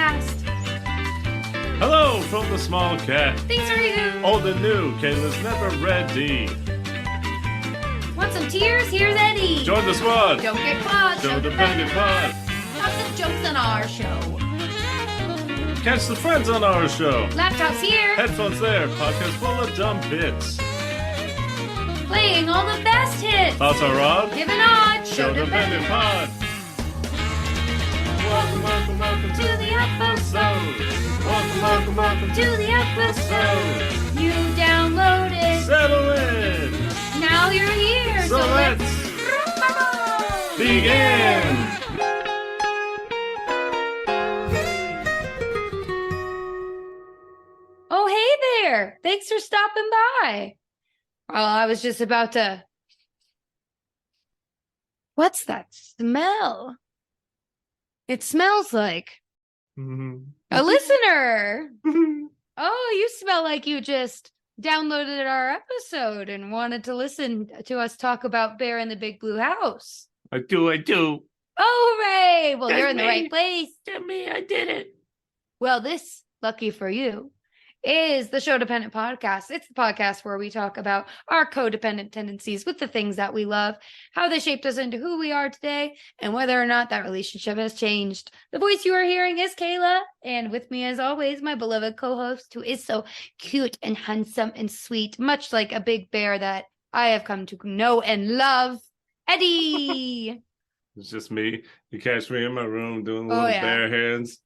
Podcast. Hello from the small cat. Thanks for you. Old and new, Kayla's never ready. Want some tears? Here's Eddie. Join the squad. Don't get caught. Sho-Dependent pod. Lots of jokes on our show. Catch the friends on our show. Laptops here. Headphones there. Podcast full of dumb bits. Playing all the best hits. Thoughts are Rob. Give an odd. Sho-Dependent pod. Welcome To the episode. Welcome To the episode. You downloaded. Settle in. Now you're here. So let's begin. Oh, hey there. Thanks for stopping by. Well, I was just about to... What's that smell? It smells like a listener. Oh, you smell like you just downloaded our episode and wanted to listen to us talk about Bear in the Big Blue House. I do. Oh, hooray! Well, That's you're in the me. right place. That's me, I did it. Well, this, lucky for you, is the Sho-Dependent podcast. It's the podcast where we talk about our codependent tendencies with the things that we love, how they shaped us into who we are today, and whether or not that relationship has changed. The voice you are hearing is Kayla, and with me, as always, my beloved co-host, who is so cute and handsome and sweet, much like a big bear that I have come to know and love, Eddie. It's just me. You catch me in my room doing Oh, little yeah. bear hands,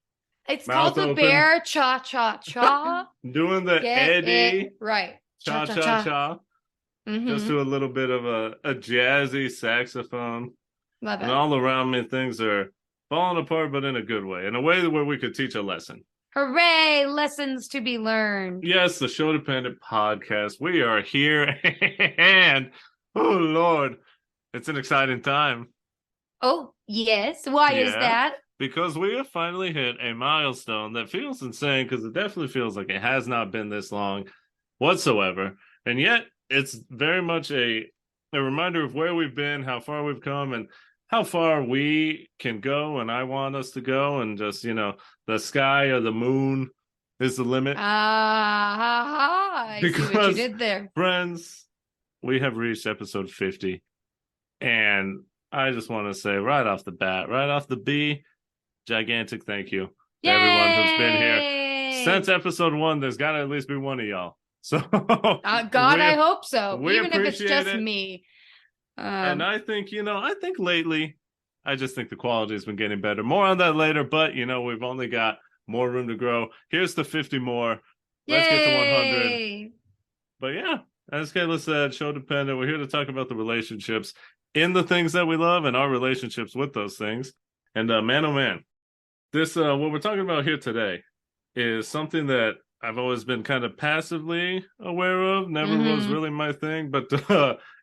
It's Mouth called the open. bear cha-cha-cha. doing the Get Eddie it right. cha-cha-cha. Mhm. Just do a little bit of a jazzy saxophone. Love And it. all around me, things are falling apart, but in a good way. In a way where we could teach a lesson. Hooray! Lessons to be learned. Yes, the Sho-Dependent podcast. We are here. And, oh, Lord, it's an exciting time. Oh, yes. Why is Yeah. that? Because we have finally hit a milestone that feels insane, because it definitely feels like it has not been this long whatsoever. And yet, it's very much a reminder of where we've been, how far we've come, and how far we can go, and I want us to go, and just, the sky or the moon is the limit. I see what you Because- did there. Friends, we have reached episode 50, and I just want to say right off the bat, right off the B, gigantic thank you to everyone who's been here. Yay! Since episode 1, there's got to at least be one of y'all. So, God, I hope so. we Even if it's appreciate just it. me. And I think, lately, I just think the quality has been getting better. More on that later, but, we've only got more room to grow. Here's the 50 more. Let's get to 100. Yay! But yeah, as Kayla said, Sho-Dependent, we're here to talk about the relationships in the things that we love and our relationships with those things. And man, oh man, this, what we're talking about here today is something that I've always been kind of passively aware of. Never was Mhm. really my thing, but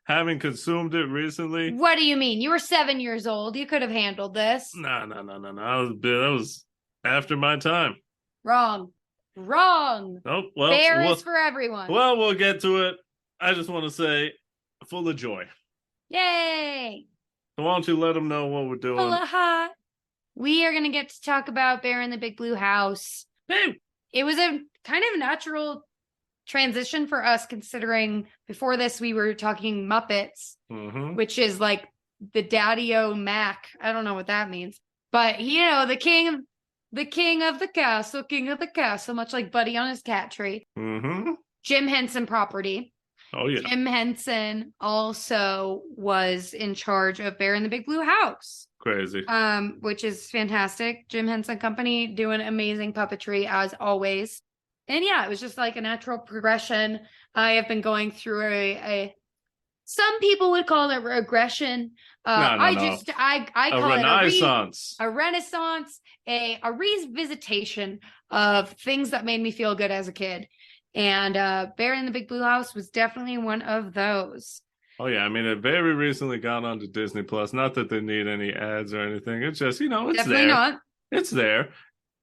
having consumed it recently. What do you mean? You were 7 years old. You could have handled this. No. That was after my time. Wrong. Oh, well. Bear is for everyone. Well, we'll get to it. I just want to say, full of joy. Yay! So why don't you let them know what we're doing? Full of hot. We are going to get to talk about Bear in the Big Blue House. Hey, It was a kind of natural transition for us, considering before this we were talking Muppets, mm-hmm. which is like the Daddy-O Mac. I don't know what that means, but the king of the castle, much like Buddy on his cat tree. Mm-hmm. Jim Henson property. Oh, yeah. Jim Henson also was in charge of Bear in the Big Blue House. Crazy. Which is fantastic. Jim Henson Company doing amazing puppetry as always. And yeah, it was just like a natural progression. I have been going through a some people would call it regression. No. I A call renaissance. it a renaissance, a revisitation of things that made me feel good as a kid. And Bear in the Big Blue House was definitely one of those. Oh, yeah. I mean, it very recently got onto Disney Plus. Not that they need any ads or anything. It's just, it's Definitely there. not. It's there.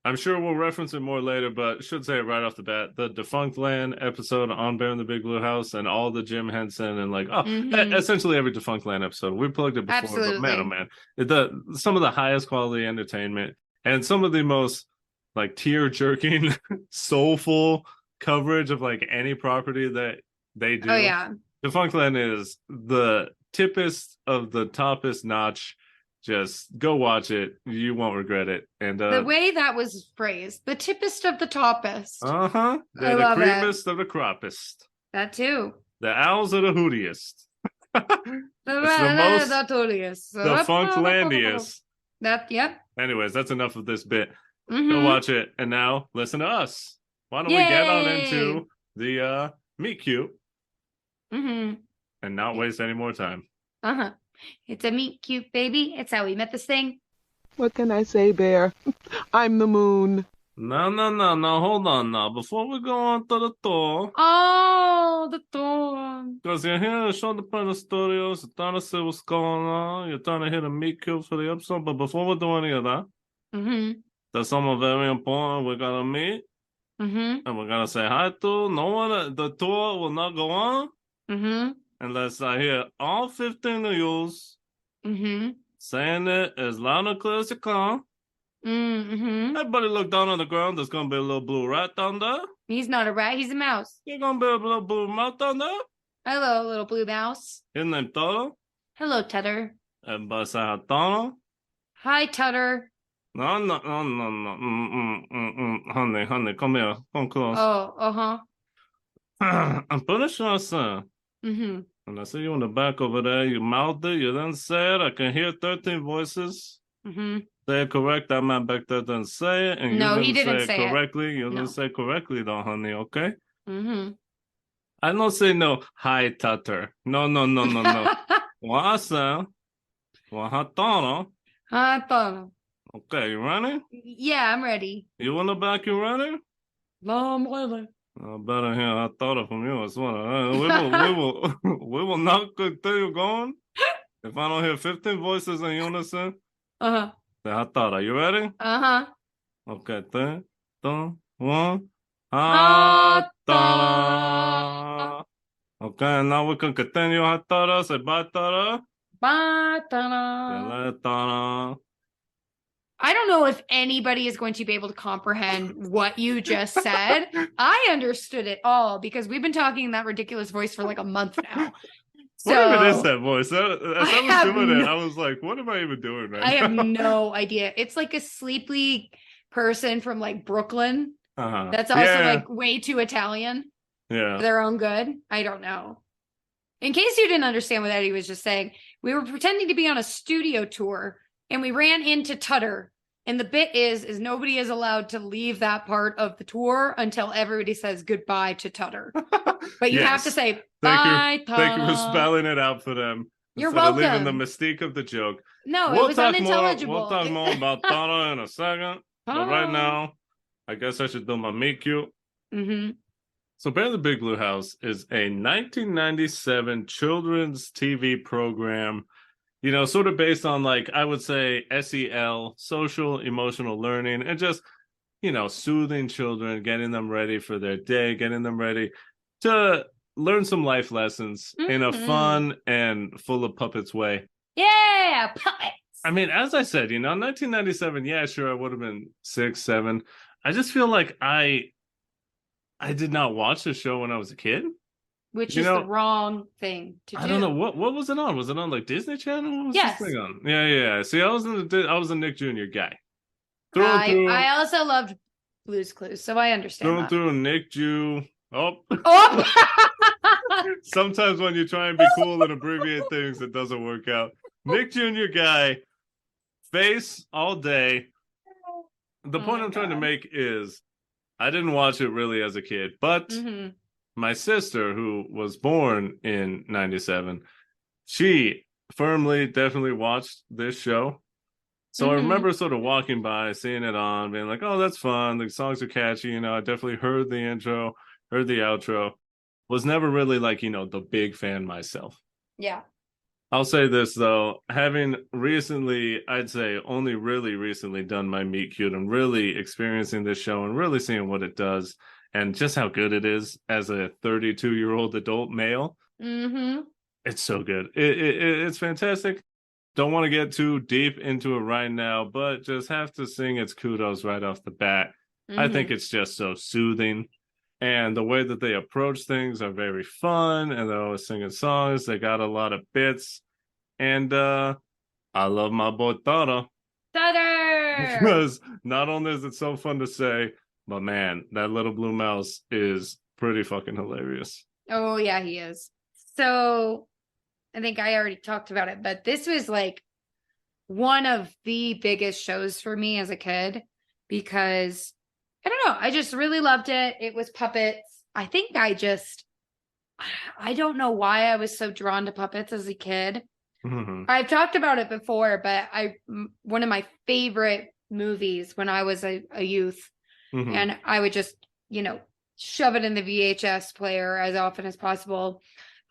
I'm sure we'll reference it more later, but should say it right off the bat. The Defunct Land episode on Bear in the Big Blue House and all the Jim Henson and essentially every Defunct Land episode. We plugged it before, Absolutely. but man, oh man. Some of the highest quality entertainment and some of the most like tear-jerking, soulful coverage of like any property that they do. Oh yeah. Defunctland is the tippest of the toppest notch. Just go watch it. You won't regret it. And The way that was phrased, the tippest of the toppest. uh-huh. They're the creamiest of the croppest. That too. The owls are the hootiest. It's the most defunctlandiest. Yep. Anyways, that's enough of this bit. Go watch it. And now listen to us. Why don't we get on into the meet cute and not waste any more time? It's a meet cute, baby. It's how we met this thing. What can I say, Bear? I'm the moon. No. Hold on now. Before we go on to the tour. Oh, the tour. Because you're here at Sho-Dependent Studios. You're trying to see what's going on. You're trying to hit a meet cute for the episode. But before we do any of that, there's someone very important we're going to meet. And we're going to say hi to. No one, the tour will not go on. Unless I hear all 15 of yous saying it as loud and clear as you can. Everybody look down on the ground. There's going to be a little blue rat down there. He's not a rat. He's a mouse. There's going to be a little blue mouse down there. Hello, little blue mouse. His name Tudduh. Hello, Tudduh. Everybody say hi, Tudduh. Hi, Tudduh. No. Honey, come here. Come close. Oh, I'm pretty sure I said. And I see you in the back over there. You mouthed it. You didn't say it. I can hear 13 voices. Say it correct. That man back there didn't say it. And no, you didn't say it correctly. You didn't say correctly, though, honey, okay? I don't say no, hi, Tutter. No. What I said, what I thought. Hi, Tudduh. Okay, you ready? Yeah, I'm ready. You in the back, you ready? No, I'm ready. I better hear I thought it from you as well. We will not continue going if I don't hear 15 voices in unison. Then I thought, are you ready? Okay, 3, 2, 1. Okay, now we can continue. Hatara, say bye, Tara. Bye, Tudduh. I don't know if anybody is going to be able to comprehend what you just said. I understood it all because we've been talking in that ridiculous voice for like a month now. What even is that voice? As I was doing it, I was like, what am I even doing right now? I have no idea. It's like a sleepy person from like Brooklyn. That's also like way too Italian. Yeah. For their own good. I don't know. In case you didn't understand what Eddie was just saying, we were pretending to be on a studio tour and we ran into Tudduh. And the bit is nobody is allowed to leave that part of the tour until everybody says goodbye to Tudduh. But you have to say bye, Tudduh. Thank you for spelling it out for them. You're welcome. Leaving the mystique of the joke. No, it was unintelligible. We'll talk more about Tudduh in a second. But right now, I guess I should do my meet cute. So Bear in the Big Blue House is a 1997 children's TV program, you know, sort of based on, like, I would say SEL, social emotional learning, and just, you know, soothing children, getting them ready for their day, getting them ready to learn some life lessons in a fun and full of puppets way. Yeah, puppets. I mean, as I said, you know, 1997, yeah, sure, I would have been 6, 7. I just feel like I did not watch the show when I was a kid. Which is the wrong thing to do. I don't know. What was it on? Was it on like Disney Channel? What was yes. this thing on? Yeah. See, I was a Nick Jr. guy. I also loved Blue's Clues, so I understand through Nick Jew. Oh. Sometimes when you try and be cool and abbreviate things, it doesn't work out. Nick Jr. guy, face all day. The point I'm trying to make is I didn't watch it really as a kid, but my sister, who was born in 97, she firmly, definitely watched this show. So I remember sort of walking by, seeing it on, being like, oh, that's fun. The songs are catchy. You know, I definitely heard the intro, heard the outro. Was never really like, you know, the big fan myself. Yeah. I'll say this, though, having recently, I'd say only really recently done my meet cute and really experiencing this show and really seeing what it does and just how good it is as a 32-year-old adult male. It's so good. It's fantastic. Don't want to get too deep into it right now, but just have to sing its kudos right off the bat. I think it's just so soothing. And the way that they approach things are very fun, and they're always singing songs. They got a lot of bits. And I love my boy Tara. Tudduh! Because not only is it so fun to say, but man, that little blue mouse is pretty fucking hilarious. Oh, yeah, he is. So I think I already talked about it, but this was like one of the biggest shows for me as a kid because I don't know, I just really loved it. It was puppets. I don't know why I was so drawn to puppets as a kid. Mm-hmm. I've talked about it before, but one of my favorite movies when I was a youth, Mm-hmm. and I would just, shove it in the VHS player as often as possible,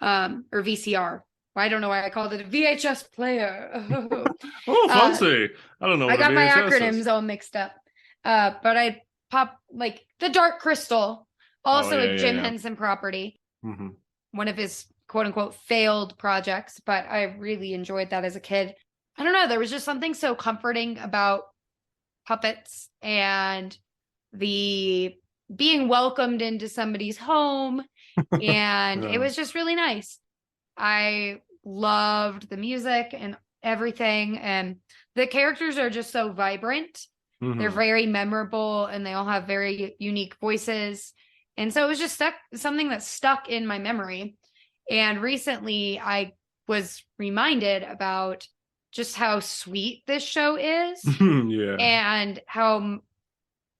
or VCR. I don't know why I called it a VHS player. Oh, fancy. I don't know I what got a my VHS acronyms is. all mixed up. But I pop like the Dark Crystal, also a Jim Henson property. Mm-hmm. One of his quote unquote failed projects, but I really enjoyed that as a kid. I don't know, there was just something so comforting about puppets and the being welcomed into somebody's home, and it was just really nice. I loved the music and everything, and the characters are just so vibrant. They're very memorable, and they all have very unique voices. And so it was just something that stuck in my memory. And recently I was reminded about just how sweet this show is. Yeah. And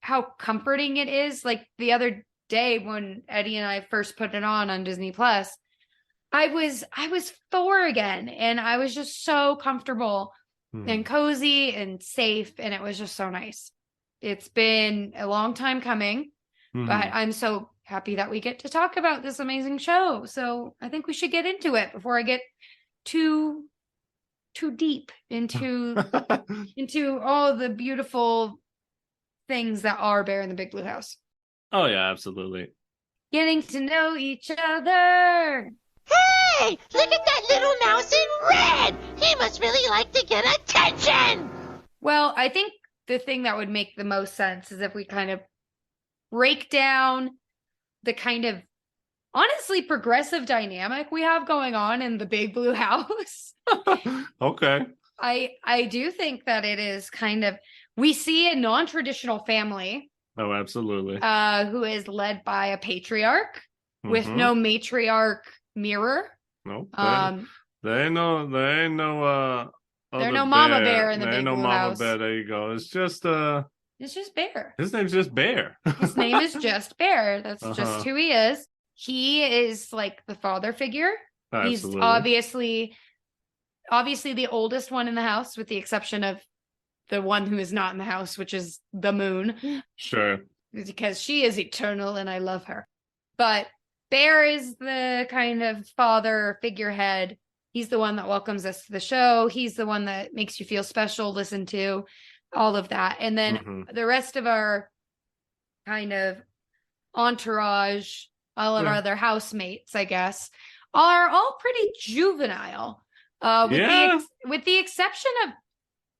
how comforting it is. Like the other day when Eddie and I first put it on Disney Plus, I was 4 again, and I was just so comfortable and cozy and safe, and it was just so nice. It's been a long time coming, but I'm so happy that we get to talk about this amazing show. So I think we should get into it before I get too deep into all the beautiful things that are Bear in the Big Blue House. Oh yeah, absolutely. Getting to know each other. Hey, look at that little mouse in red. He must really like to get attention. Well, I think the thing that would make the most sense is if we kind of break down the kind of honestly progressive dynamic we have going on in the Big Blue House. Okay. I do think that it is kind of, we see a non-traditional family. Oh, absolutely. Who is led by a patriarch with no matriarch mirror. No. There ain't no There no mama bear in the Big Blue House. Bear. There you go. It's just Bear. His name's just Bear. His name is just Bear. That's just who he is. He is like the father figure. Absolutely. He's obviously the oldest one in the house, with the exception of the one who is not in the house, which is the moon. Sure. Because she is eternal and I love her. But Bear is the kind of father figurehead. He's the one that welcomes us to the show. He's the one that makes you feel special, listen to, all of that. And then the rest of our kind of entourage, all of our other housemates, I guess, are all pretty juvenile. With the exception of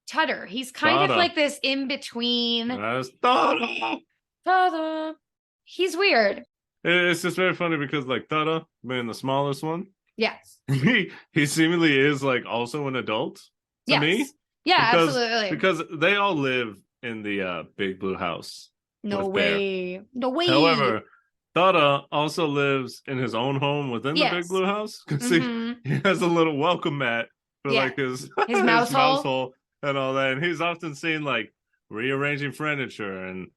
Tudduh. He's kind of like this in between. Tudduh. He's weird. It's just very funny because like Tudduh, being the smallest one, yes, he seemingly is like also an adult to me. Yeah, absolutely. Because they all live in the Big Blue House. No way. However, Tudduh also lives in his own home within the Big Blue House because he has a little welcome mat for like his mouse hole and all that. And he's often seen like rearranging furniture and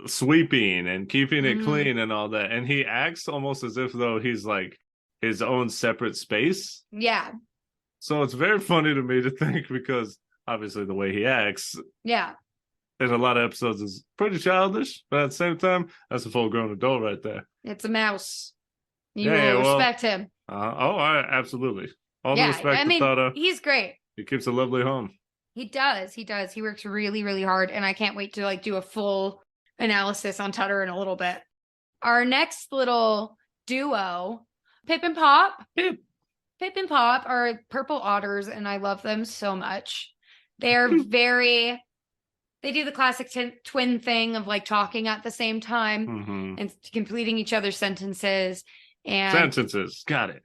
sweeping and keeping it clean and all that. And he acts almost as if though he's like his own separate space. Yeah. So it's very funny to me to think, because obviously the way he acts in a lot of episodes is pretty childish, but at the same time, that's a full-grown adult right there. It's a mouse. You will respect him. Absolutely. All the respect to Tudduh. He's great. He keeps a lovely home. He does. He works really, really hard, and I can't wait to like do a full analysis on Tudduh in a little bit. Our next little duo, Pip and Pop. Pip and Pop are purple otters, and I love them so much. They're very They do the classic twin thing of like talking at the same time Mm-hmm. and completing each other's sentences. And Sentences. Got it.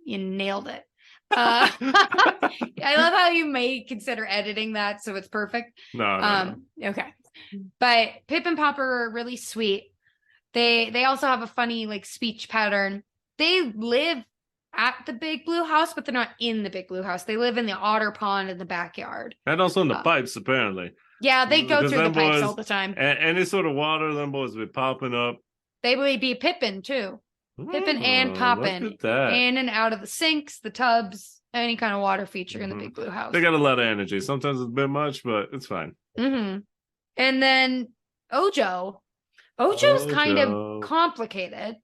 you nailed it. I love how you may consider editing that so it's perfect. No. Okay. But Pip and Popper are really sweet. They also have a funny like speech pattern. They live at the Big Blue House, but they're not in the Big Blue House. They live in the otter pond in the backyard. And also in the pipes, apparently. Yeah, they go Because through the them pipes boys- all the time. Any sort of water, them boys be popping up. They would be Pippin too. Pippin and Oh, Poppin. Look at that. In and out of the sinks, the tubs, any kind of water feature in the Mhm. Big Blue House. They got a lot of energy. Sometimes it's a bit much, but it's fine. Mm-hmm. And then Ojo's kind Ojo. of complicated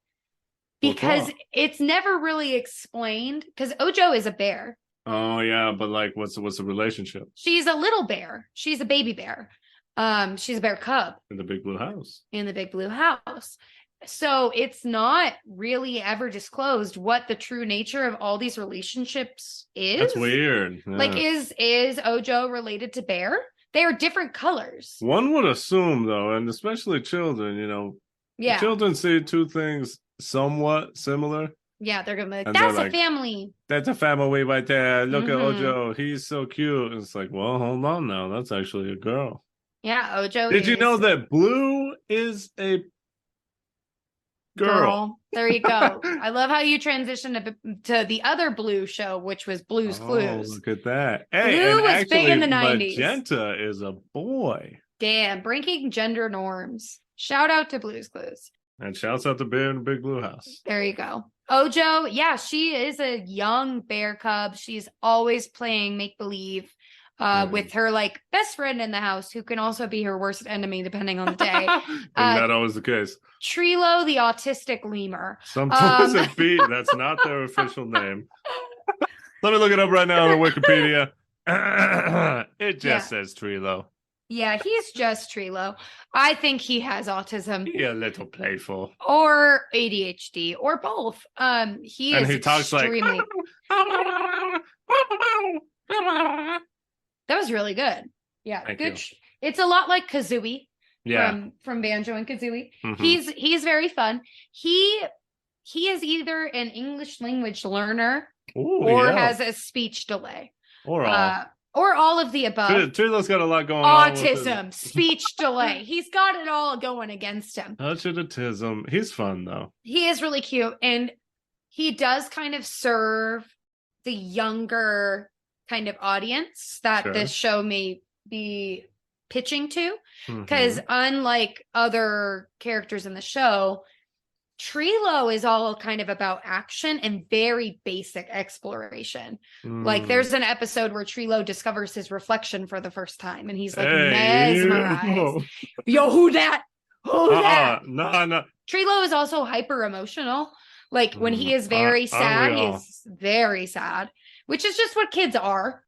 What's because wrong? it's never really explained. Because Ojo is a bear. Oh yeah, but like, what's the relationship She's a little bear. She's a baby bear. She's a bear cub in the Big Blue House? in the Big Blue House. So it's not really ever disclosed what the true nature of all these relationships is. That's weird. Yeah. Like, is Ojo related to Bear? They are different colors. One would assume though, and especially children, Yeah. children see two things somewhat similar. Yeah, they're gonna be like, And that's they're a like, family. That's a family right there. Look at Mhm. Ojo. He's so cute. It's like, well, hold on now. That's actually a girl. Yeah, Ojo Did you is know that Blue is a girl? There you go. I love how you transitioned to the other Blue show, which was Blue's Clues. Look at that. Hey, Blue and was actually, big in the 90s. Magenta is a boy. Damn, breaking gender norms. Shout out to Blue's Clues. And shouts out to Bear in the Big Blue House. There you go. Ojo, yeah, she is a young bear cub. She's always playing make-believe with her like best friend in the house, who can also be her worst enemy depending on the day. Not always the case. Trilo, the autistic lemur. Sometimes it be that's not their official name. Let me look it up right now on Wikipedia. It just says Trilo. Yeah, he's just Trilo. I think he has autism Be a little playful. or ADHD or both. He And is he talks like extremely. That was really good. Yeah, Thank good. you. It's a lot like Kazooie Yeah. from Banjo and Kazooie. Mhm. He's very fun. He is either an English language learner Ooh, or yeah. has a speech delay. or all. Or all of the above. Trilo's got a lot going on. with Autism, speech delay. He's got it all going against him. autism. He's fun though. He is really cute, and he does kind of serve the younger kind of audience that Sure. this show may be pitching to. Mhm. Because unlike other characters in the show, Trilo is all kind of about action and very basic exploration. Like Mm. there's an episode where Trilo discovers his reflection for the first time, and he's like Hey, mesmerized. Yo, who that? Who that? No. Trilo is also hyper emotional. Like when he is very sad, aren't we all? he's very sad, which is just what kids are.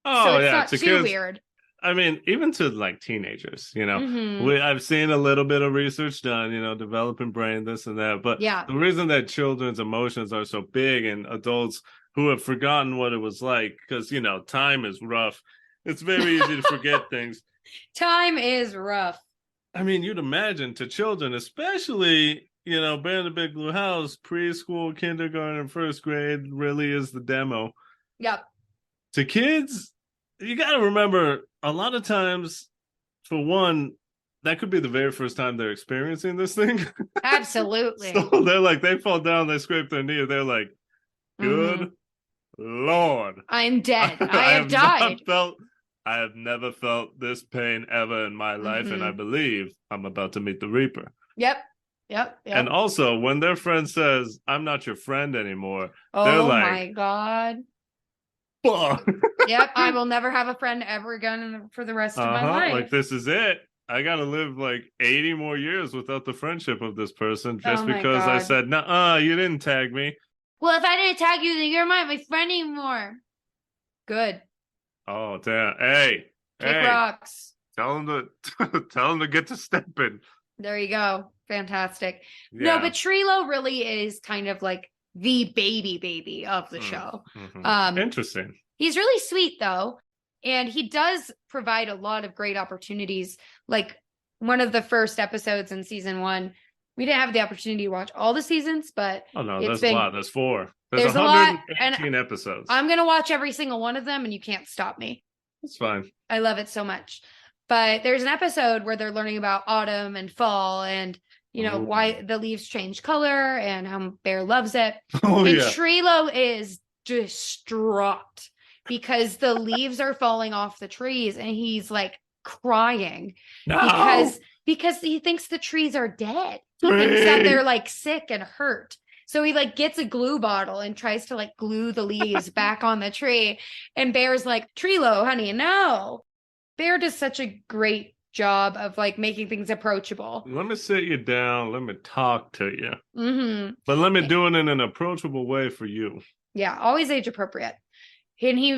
Oh So it's yeah, not to too kids. weird. I mean, even to like teenagers, Mhm. I've seen a little bit of research done, developing brain, this and that. But Yeah. the reason that children's emotions are so big and adults who have forgotten what it was like, because time is rough. It's very easy to forget things. Time is rough. I mean, you'd imagine to children, especially, Bear in the Big Blue House, preschool, kindergarten, first grade really is the demo. Yep. To kids, you got to remember a lot of times, for one, that could be the very first time they're experiencing this thing. Absolutely. So they're like, they fall down, they scrape their knee, they're like, good Lord. I'm dead. I have died. I have never felt this pain ever in my life, and I believe I'm about to meet the Reaper. Yep. And also, when their friend says, I'm not your friend anymore, Oh they're like, my God. fuck. Yep. I will never have a friend ever again for the rest of my life. Like, this is it. I got to live like 80 more years without the friendship of this person just Oh my because I God. said, nuh-uh, you didn't tag me. Well, if I didn't tag you, then you're not my friend anymore. Good. Oh, damn. Hey. Kick rocks. Tell him to get to stepping. There you go. Fantastic. Yeah. No, but Trilo really is kind of like the baby of the show. Mhm. Um, Interesting. He's really sweet though. And he does provide a lot of great opportunities. Like one of the first episodes in season 1, we didn't have the opportunity to watch all the seasons, but Oh no, it's there's a lot. There's 4. There's a lot, and 118 episodes. I'm going to watch every single one of them, and you can't stop me. It's fine. I love it so much. But there's an episode where they're learning about autumn and fall and, you know, why the leaves change color and how Bear loves it. Oh, and yeah. Trilo is distraught because the leaves are falling off the trees and he's like crying because he thinks the trees are dead. He thinks that they're like sick and hurt. So he like gets a glue bottle and tries to like glue the leaves back on the tree. And Bear's like, Trilo, honey, no. Bear does such a great job of like making things approachable. Let me sit you down. Let me talk to you. Mm-hmm. But let me do it in an approachable way for you. Yeah, always age appropriate. And he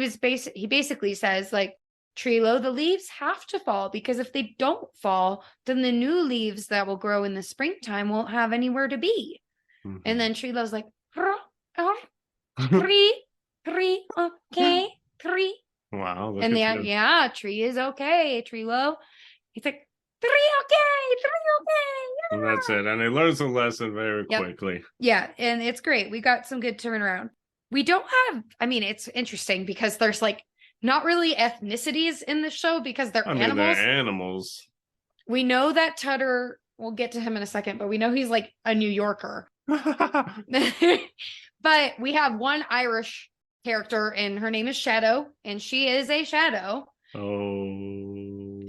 basically says like, Trilo, the leaves have to fall because if they don't fall, then the new leaves that will grow in the springtime won't have anywhere to be. Mm-hmm. And then Trilo's like, tree, okay, tree. Wow. And tree is okay, Trilo. He's like, tree okay. Yeah. And that's it. And he learns a lesson very quickly. Yeah, and it's great. We got some good turnaround. We don't have, it's interesting because there's like not really ethnicities in the show because they're animals. They're animals. We know that Tudduh, we'll get to him in a second, but we know he's like a New Yorker. But we have one Irish character and her name is Shadow, and she is a shadow. Oh.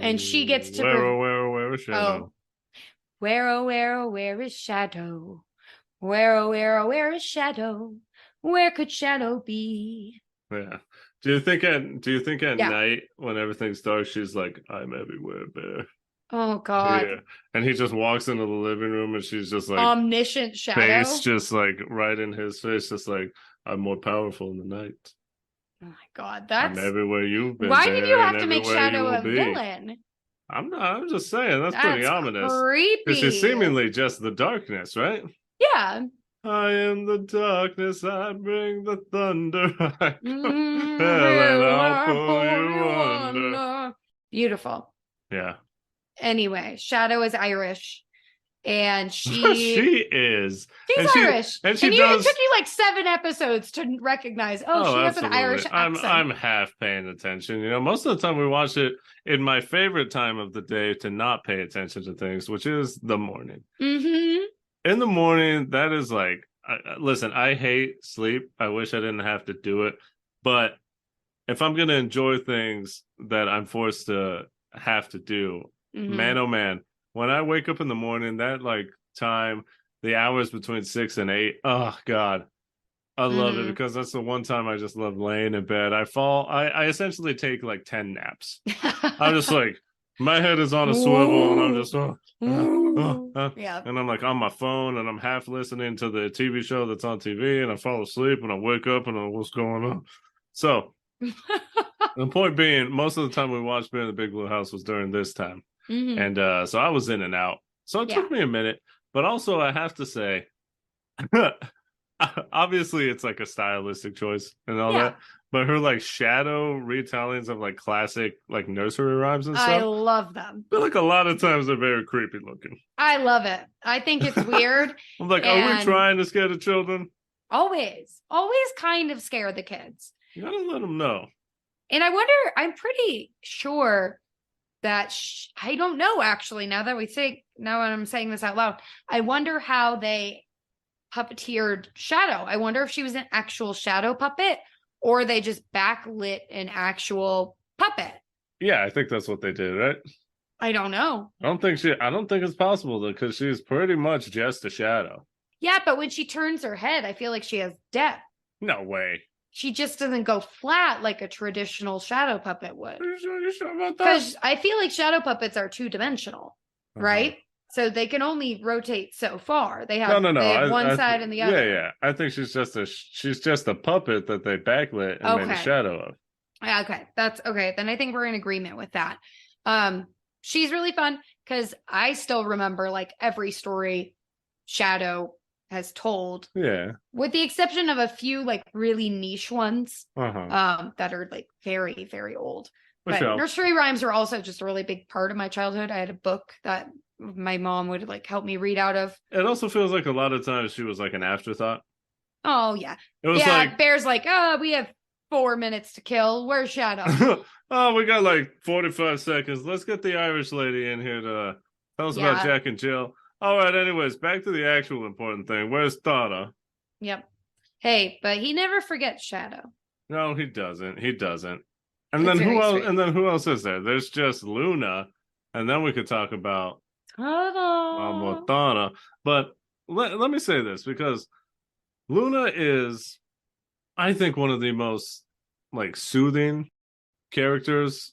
And she gets to where is Shadow? Where is Shadow? Where is Shadow? Where could Shadow be? Yeah. Do you think at night when everything's dark she's like, I'm everywhere, Bear? Oh God. Yeah. And he just walks into the living room and she's just like omniscient Shadow. Face just like right in his face, just like, I'm more powerful in the night. Oh my God, that's I'm everywhere you've been. Why did you have to make Shadow a villain? I'm just saying that's pretty ominous. Creepy. Because she's seemingly just the darkness, right? Yeah. I am the darkness, I bring the thunder. And I'll pull you under. Beautiful. Yeah. Anyway, Shadow is Irish. And she's Irish. And it took you like 7 episodes to recognize, she has an Irish accent. I'm half paying attention. You know, most of the time we watch it in my favorite time of the day to not pay attention to things, which is the morning. Mm-hmm. In the morning, that is like, listen, I hate sleep. I wish I didn't have to do it. But if I'm going to enjoy things that I'm forced to have to do, man, oh man, when I wake up in the morning, that like time, the hours between 6 and 8, oh God, I love it because that's the one time I just love laying in bed. I essentially take like 10 naps. I'm just like, my head is on a swivel and I'm just, yeah. And I'm like on my phone and I'm half listening to the TV show that's on TV and I fall asleep and I wake up and I'm, what's going on? So the point being, most of the time we watched Bear in the Big Blue House was during this time. And so I was in and out. So it took me a minute. But also I have to say, obviously it's like a stylistic choice and all that. But her like shadow retellings of like classic like nursery rhymes and stuff. I love them. I feel like a lot of times they're very creepy looking. I love it. I think it's weird. I'm like, are we trying to scare the children? Always kind of scare the kids. You gotta let them know. And I wonder, I'm pretty sure that I don't know actually. Now that I'm saying this out loud, I wonder how they puppeteered Shadow. I wonder if she was an actual shadow puppet or they just backlit an actual puppet. Yeah, I think that's what they did, right? I don't know. I don't think it's possible though, because she's pretty much just a shadow. Yeah, but when she turns her head, I feel like she has depth. No way. She just doesn't go flat like a traditional shadow puppet would. Are you sure about that? Because I feel like shadow puppets are 2-dimensional, right? So they can only rotate so far. They have, no. They have one side and the other. Yeah. I think she's just a puppet that they backlit and made a shadow of. Yeah, okay. That's okay. Then I think we're in agreement with that. She's really fun because I still remember like every story Shadow has told. Yeah. With the exception of a few like really niche ones that are like very, very old. For But sure. nursery rhymes are also just a really big part of my childhood. I had a book that my mom would like help me read out of. It also feels like a lot of times she was like an afterthought. Oh yeah. It was Yeah, like, Bear's like, oh, we have 4 minutes to kill. Where's Shadow? oh, we got like 45 seconds. Let's get the Irish lady in here to tell us about Yeah. Jack and Jill. All right, anyways, back to the actual important thing. Where's Thada? Yep. Hey, but he never forgets Shadow. No, he doesn't. He doesn't. And It's then who very else? sweet. And then who else is there? There's just Luna, and then we could talk about Ta-da. Thada. But let me say this, because Luna is, I think, one of the most like soothing characters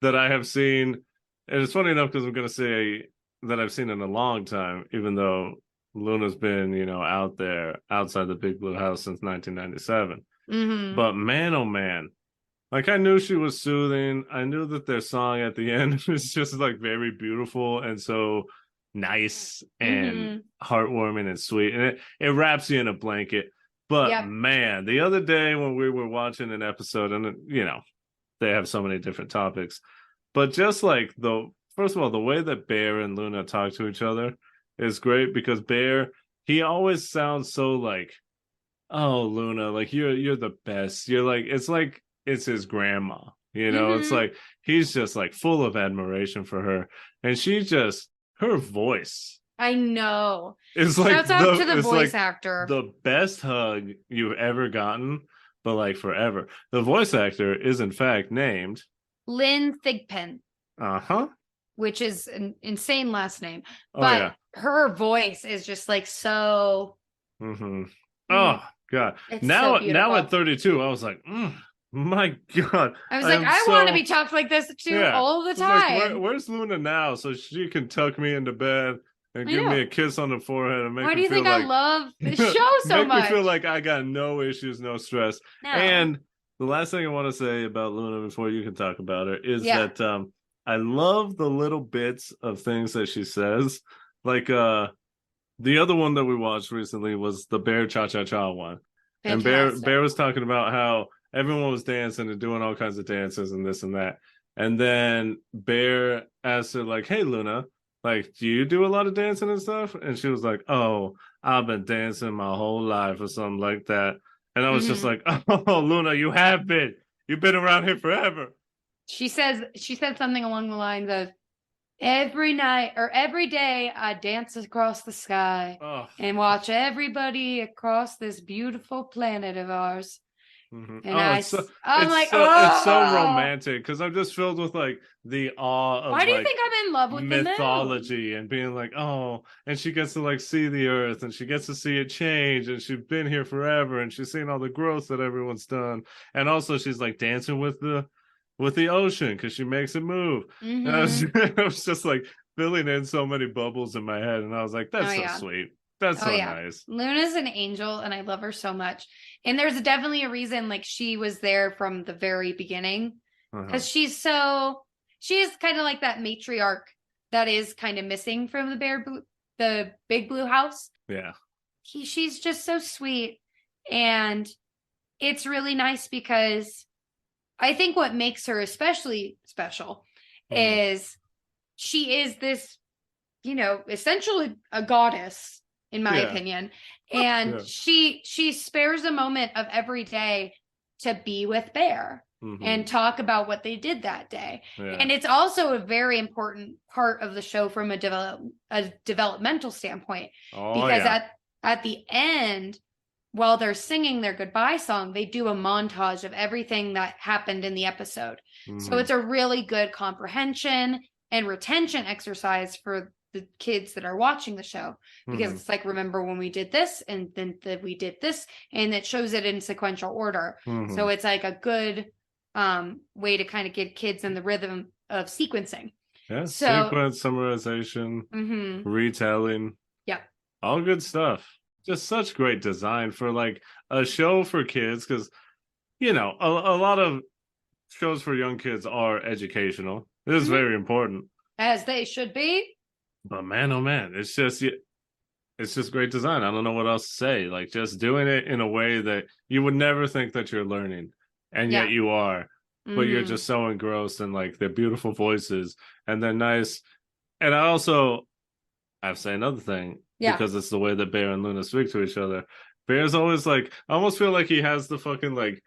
that I have seen. And it's funny enough because I'm going to say that I've seen in a long time, even though Luna's been, out there outside the Big Blue House since 1997. Mm-hmm. But man, oh man, like I knew she was soothing. I knew that their song at the end was just like very beautiful and so nice and heartwarming and sweet. And it wraps you in a blanket. But man, the other day when we were watching an episode, and they have so many different topics, but just like first of all, the way that Bear and Luna talk to each other is great, because Bear, he always sounds so like, oh, Luna, like you're the best. You're like it's his grandma, It's like he's just like full of admiration for her, and her voice. I know. It's like Shouts out to the voice actor. The best hug you've ever gotten, but like forever. The voice actor is in fact named Lynn Thigpen. Uh-huh. Which is an insane last name. Oh, but yeah. her voice is just like so. Oh God. It's now so beautiful. at 32, I was like, my God. I was like, I want to be talked like this too all the time. Like, where's Luna now so she can tuck me into bed and give me a kiss on the forehead and make Why me do you feel think like, I love this show so make much? me feel like I got no issues, no stress. No. And the last thing I want to say about Luna before you can talk about her is that I love the little bits of things that she says. Like the other one that we watched recently was the Bear Cha-Cha-Cha one. Fantastic. And Bear was talking about how everyone was dancing and doing all kinds of dances and this and that. And then Bear asked her, like, hey, Luna, like, do you do a lot of dancing and stuff? And she was like, oh, I've been dancing my whole life or something like that. And I was just like, oh, Luna, you have been. You've been around here forever. She said something along the lines of, every night or every day I dance across the sky and watch everybody across this beautiful planet of ours. And I'm it's so romantic, because I'm just filled with like the awe of, why do you think I'm in love with mythology and being like, oh, and she gets to like see the earth and she gets to see it change, and she's been here forever and she's seen all the growth that everyone's done, and also she's like dancing with the ocean because she makes it move. And I was just like filling in so many bubbles in my head, and I was like, that's so sweet. That's so nice. Luna's an angel, and I love her so much. And there's definitely a reason, like, she was there from the very beginning, because she is kind of like that matriarch that is kind of missing from the Big Blue House. Yeah. She's just so sweet, and it's really nice because I think what makes her especially special is she is this, essentially a goddess, in my opinion. And she spares a moment of every day to be with Bear and talk about what they did that day. Yeah. And it's also a very important part of the show from a developmental standpoint. Because at the end, while they're singing their goodbye song, they do a montage of everything that happened in the episode. So it's a really good comprehension and retention exercise for the kids that are watching the show, because it's like, remember when we did this, and then we did this, and it shows it in sequential order. So it's like a good way to kind of get kids in the rhythm of sequencing. Yeah, sequence, summarization, retelling. Yeah. All good stuff. Just such great design for like a show for kids, because a lot of shows for young kids are educational. It is very important, as they should be. But man, oh man, it's just great design. I don't know what else to say. Like, just doing it in a way that you would never think that you're learning, and yet you are. but you're Mhm. just so engrossed in like their beautiful voices and they're nice. And I have to say another thing Yeah. because it's the way that Bear and Luna speak to each other. Bear's always like, I almost feel like he has the fucking like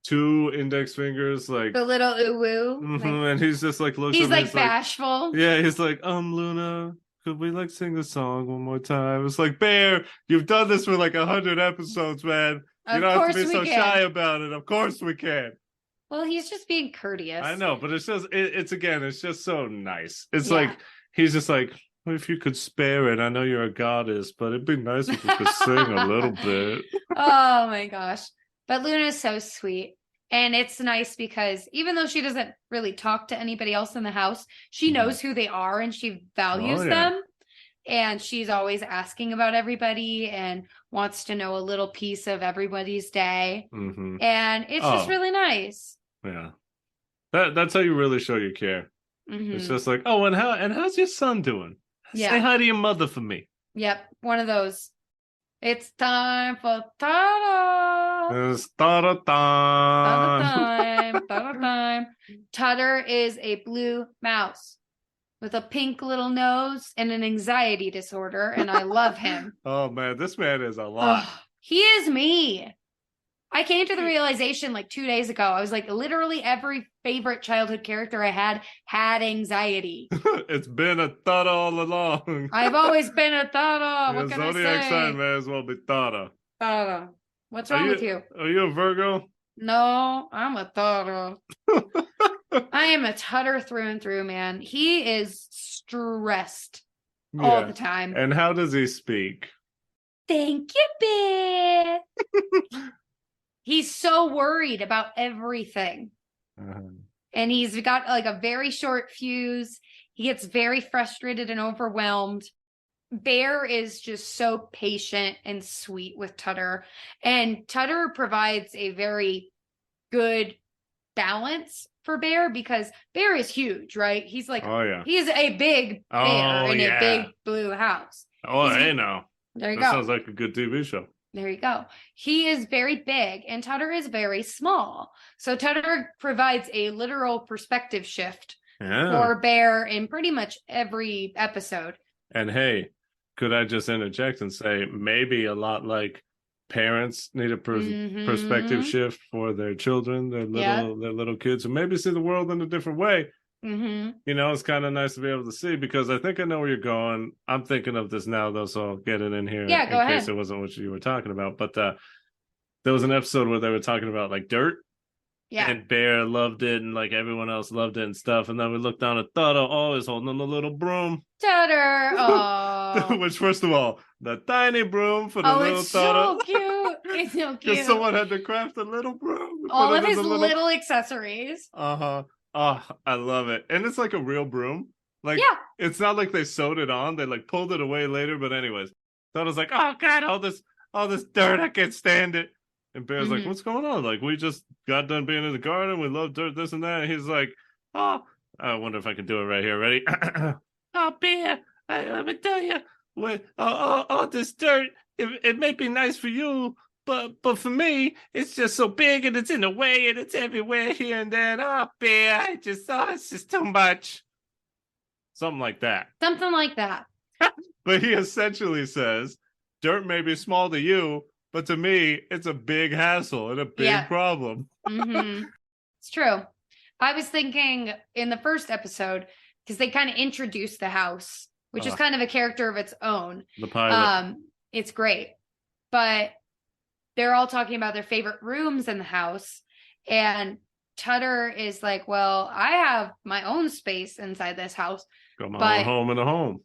two index fingers, like, The little ooh woo. Like, and he's just like looks he's at me, like he's like, bashful. yeah, he's like, Luna, could we like sing the song one more time? It's like, Bear, you've done this for like 100 episodes, man. You Of don't have to course be we so can. shy about it. Of course we can. Well, he's just being courteous. I know, but it's just it's again, it's just so nice. It's Yeah. like he's just like, well, if you could spare it, I know you're a goddess, but it'd be nice if you could sing a little bit. Oh my gosh. But Luna's so sweet. And it's nice because even though she doesn't really talk to anybody else in the house, she knows who they are and she values them. And she's always asking about everybody and wants to know a little piece of everybody's day. Mm-hmm. And it's just really nice. Yeah. That's how you really show you care. Mm-hmm. It's just like, oh, and how's your son doing? Yeah. Say hi to your mother for me. Yep. One of those. It's time for Tudduh. It's Tudduh time. Tudduh time. Tudduh is a blue mouse with a pink little nose and an anxiety disorder, and I love him. Oh man, this man is a lot. Oh, he is me. I came to the realization like 2 days ago. I was like, literally every favorite childhood character I had anxiety. It's been a Tudduh all along. I've always been a Tudduh. What can I Zodiac say? sign may as well be Tudduh. Tudduh. What's wrong with you? Are you a Virgo? No, I'm a Tudduh. I am a Tudduh through and through, man. He is stressed all the time. And how does he speak? Thank you, Bear. He's so worried about everything. And he's got like a very short fuse. He gets very frustrated and overwhelmed. Bear is just so patient and sweet with Tudduh. And Tudduh provides a very good balance for Bear because Bear is huge, right? He's like, he's a big bear in a big blue house. Oh, hey now. There you that go. Sounds like a good TV show. There you go. He is very big and Tudduh is very small. So Tudduh provides a literal perspective shift for Bear in pretty much every episode. And hey, could I just interject and say maybe a lot like parents need a perspective shift for their children, their little kids, who maybe see the world in a different way. You know, it's kind of nice to be able to see because I think I know where you're going. I'm thinking of this now, though, so I'll get it in here in case it wasn't what you were talking about. But there was an episode where they were talking about like dirt. Yeah. And Bear loved it and like everyone else loved it and stuff. And then we looked down at Tudduh. Oh, he's holding a little broom. Tudduh. Oh. Which, first of all, the tiny broom for the little it's Tudduh. so cute. It's so cute. Because someone had to craft a little broom. All of his little accessories. Uh-huh. Oh, I love it. And it's like a real broom. Like, it's not like they sewed it on. They like pulled it away later. But anyways, Tuddah's like, oh God, all this dirt, I can't stand it. And Bear's like, what's going on? Like, we just got done being in the garden. We love dirt, this and that. And he's like, oh, I wonder if I can do it right here. Ready? Oh, Bear, let me tell you, all this dirt, it may be nice for you, but for me, it's just so big and it's in the way and it's everywhere here and there. Oh, Bear, it's just too much. Something like that. Something like that. But he essentially says, dirt may be small to you, but to me, it's a big hassle and a big problem. It's true. I was thinking in the first episode, because they kind of introduced the house, which is kind of a character of its own. The pilot. It's great. But they're all talking about their favorite rooms in the house. And Tudduh is like, well, I have my own space inside this house. Got my own home in a home.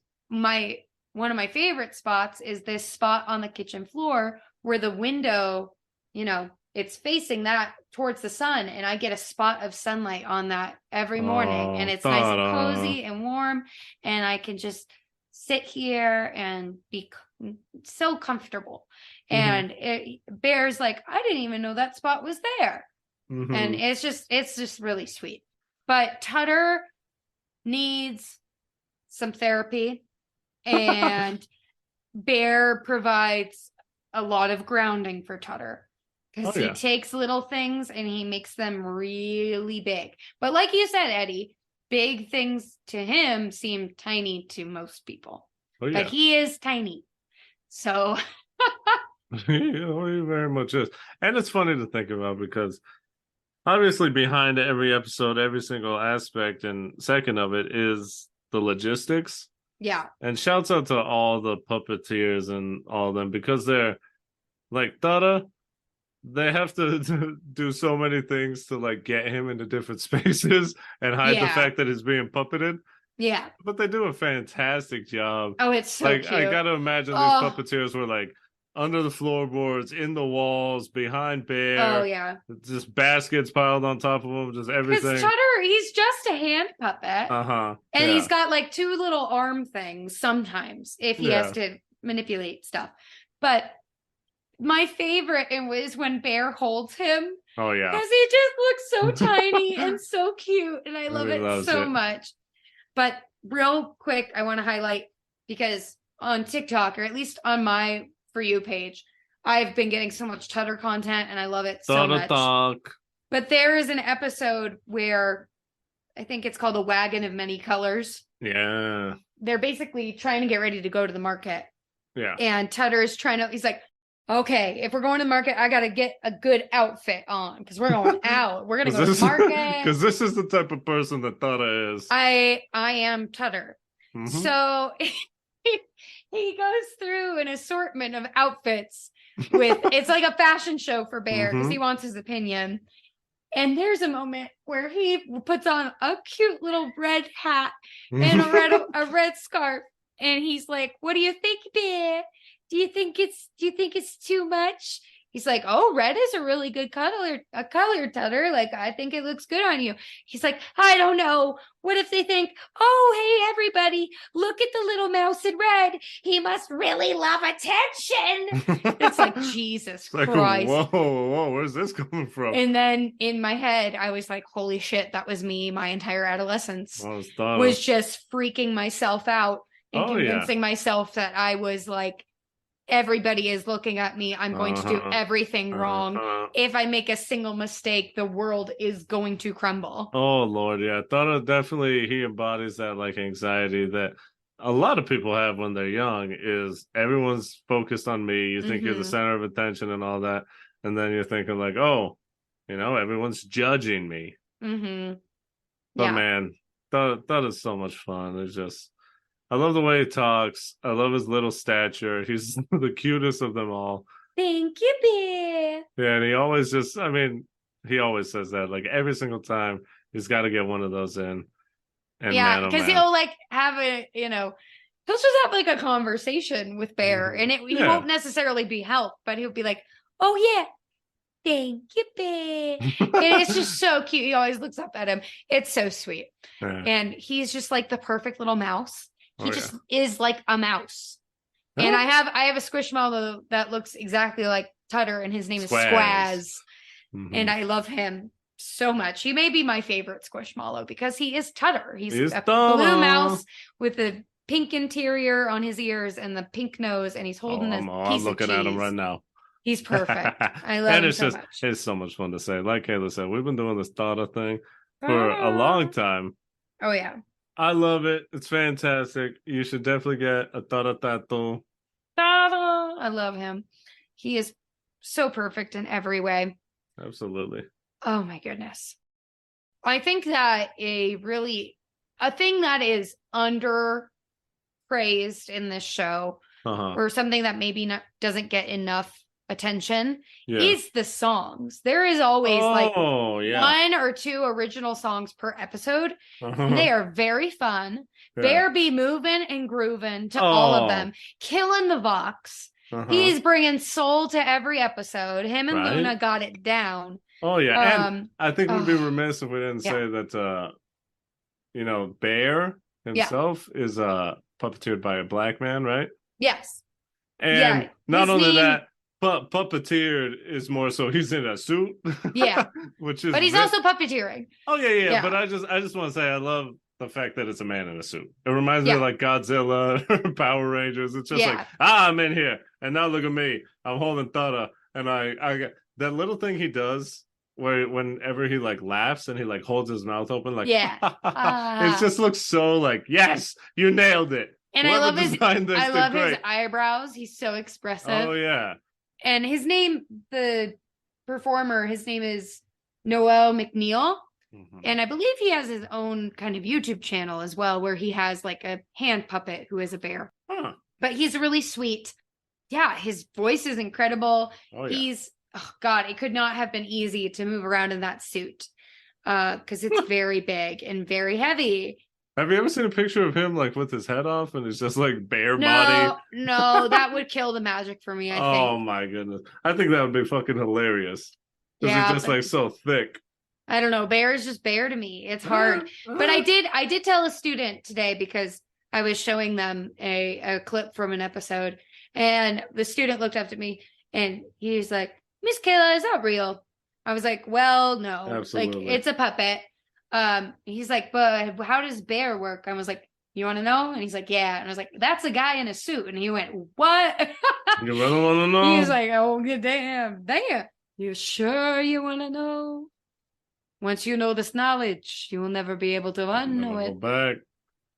One of my favorite spots is this spot on the kitchen floor where the window, you know, it's facing that towards the sun, and I get a spot of sunlight on that every morning, and it's nice and cozy and warm, and I can just sit here and be so comfortable. And Bear's like, I didn't even know that spot was there. And it's just really sweet. But Tudduh needs some therapy, and Bear provides a lot of grounding for Tudduh. because Oh, he yeah. takes little things and he makes them really big. But like you said, Eddie, big things to him seem tiny to most people. Oh, yeah. But he is tiny. So He very much is. And it's funny to think about because obviously behind every episode, every single aspect and second of it is the logistics. yeah. And shouts out to all the puppeteers and all of them because they're like Tudduh. They have to do so many things to like get him into different spaces and hide the Yeah. fact that he's being puppeted. Yeah. But they do a fantastic job. Oh, it's so Like cute. I gotta imagine these puppeteers were like under the floorboards, in the walls, behind Bear. Oh yeah. Just baskets piled on top of them, just everything. Because Tudduh, he's just a hand puppet. Uh-huh. And yeah. he's got like two little arm things sometimes if he has Yeah. to manipulate stuff. But my favorite is when Bear holds him. Oh yeah. Because he just looks so tiny and so cute. And I love He it loves so it. much. But real quick, I want to highlight because on TikTok, or at least on my For You page, I've been getting so much Tudduh content and I love it so much. Talk. But there is an episode where I think it's called The Wagon of Many Colors. Yeah. They're basically trying to get ready to go to the market. Yeah. And Tudduh is he's like, okay, if we're going to the market, I got to get a good outfit on because we're going out. We're going to go to the market. Because this is the type of person that Tudduh is. I am Tudduh. Mhm. So he goes through an assortment of outfits with, it's like a fashion show for Bear because he wants his opinion. And there's a moment where he puts on a cute little red hat and a red scarf. And he's like, what do you think, Bear? Do you think it's too much? He's like, oh, red is a really good color, Tudduh. Like, I think it looks good on you. He's like, I don't know. What if they think, oh, hey, everybody, look at the little mouse in red. He must really love attention. It's like, Jesus Christ. Whoa, where's this coming from? And then in my head, I was like, holy shit, that was me my entire adolescence. Was just freaking myself out and convincing myself that I was like, everybody is looking at me. I'm going to do everything wrong. If I make a single mistake, the world is going to crumble. Oh, Lord, yeah. Tudduh definitely, he embodies that like anxiety that a lot of people have when they're young is everyone's focused on me. You think you're the center of attention and all that. And then you're thinking like, oh, everyone's judging me. Mm-hmm. But man, that is so much fun. It's just, I love the way he talks. I love his little stature. He's the cutest of them all. Thank you, Bear. Yeah, and he always he always says that. Like every single time, he's got to get one of those in. And yeah, because he'll like have he'll just have like a conversation with Bear, and he won't necessarily be helped, but he'll be like, "Oh yeah, thank you, Bear," and it's just so cute. He always looks up at him. It's so sweet, and he's just like the perfect little mouse. He just is like a mouse. And I have a Squishmallow that looks exactly like Tudduh, and his name is Squaz. And I love him so much. He may be my favorite Squishmallow because he is Tudduh. He's a blue mouse with a pink interior on his ears and the pink nose, and he's holding I'm piece of looking cheese. at him right now. He's perfect. I love him so much. It's so much fun to say. Like Kayla said, we've been doing this Tudduh thing for a long time. Oh, yeah. I love it. It's fantastic. You should definitely get a Tudduh tattoo. I love him. He is so perfect in every way. Absolutely. Oh my goodness. I think that a thing that is under praised in this show, or something that maybe doesn't get enough attention, is the songs. There is always one or two original songs per episode. And they are very fun. Bear be moving and grooving to all of them, killing the Vox. He's bringing soul to every episode. Him and Luna got it down. Oh yeah, and I think we'd be remiss if we didn't say that. Bear himself is puppeteered by a black man, right? Yes. And not only that, but puppeteered is more so he's in a suit. Yeah. But he's also puppeteering. Oh yeah. But I just want to say I love the fact that it's a man in a suit. It reminds me of like Godzilla or Power Rangers. It's just like, I'm in here. And now look at me. I'm holding Tudduh. And I that little thing he does where whenever he like laughs and he like holds his mouth open like Yeah. it just looks so like, yes, you nailed it. And Whoever I love his designed this did his great. eyebrows. He's so expressive. Oh yeah. And his name, the performer, his name is Noel McNeil. Mhm. And I believe he has his own kind of YouTube channel as well, where he has like a hand puppet who is a bear. Huh. But he's really sweet. Yeah, his voice is incredible. Oh yeah. He's, oh God, it could not have been easy to move around in that suit because it's very big and very heavy. Have you ever seen a picture of him like with his head off and it's just like bare body? No, that would kill the magic for me, I Oh think. my goodness. I think that would be fucking hilarious. Because Yeah, he's just like so thick. I don't know. Bear is just bear to me. It's hard. But I did tell a student today because I was showing them a clip from an episode, and the student looked up to me and he's like, "Miss Kayla, is that real?" I was like, "Well, no. Absolutely. Like it's a puppet." He's like, "But how does bear work?" I was like, "You want to know?" And he's like, "Yeah." And I was like, "That's a guy in a suit." And he went, "What?" You really want to know? He's like, "Oh, damn. You sure you want to know? Once you know this knowledge, you will never be able to unknow Never it." go back.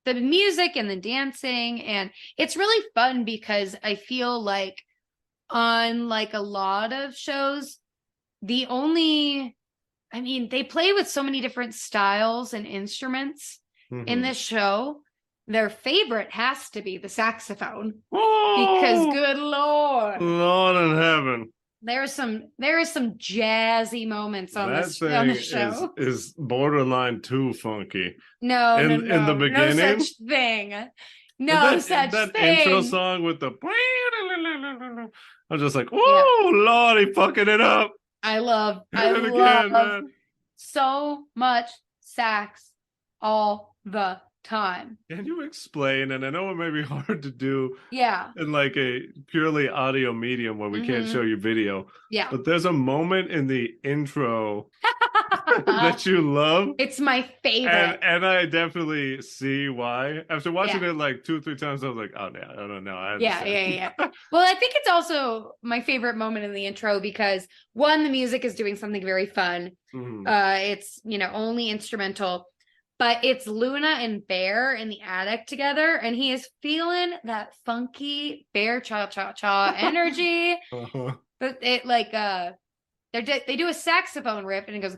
The music and the dancing, and it's really fun because I feel like on like a lot of shows, they play with so many different styles and instruments in this show. Their favorite has to be the saxophone because good Lord, Lord in heaven. there is some jazzy moments on That this thing on the show. is borderline too funky. No, in the beginning, no such thing. No such that thing. intro song with the I'm just like, oh Lord, he fucking it up. I love man. so much sax all the time. Can you explain? And I know it may be hard to do Yeah. in like a purely audio medium where we can't show you video. Yeah. But there's a moment in the intro that you love. It's my favorite. And I definitely see why. After watching it like 2 or 3 times, I was like, oh yeah, I don't know. Yeah. Well, I think it's also my favorite moment in the intro because one, the music is doing something very fun. It's, only instrumental, but it's Luna and Bear in the attic together, and he is feeling that funky bear cha-cha-cha energy. But it like, they do a saxophone riff and it goes,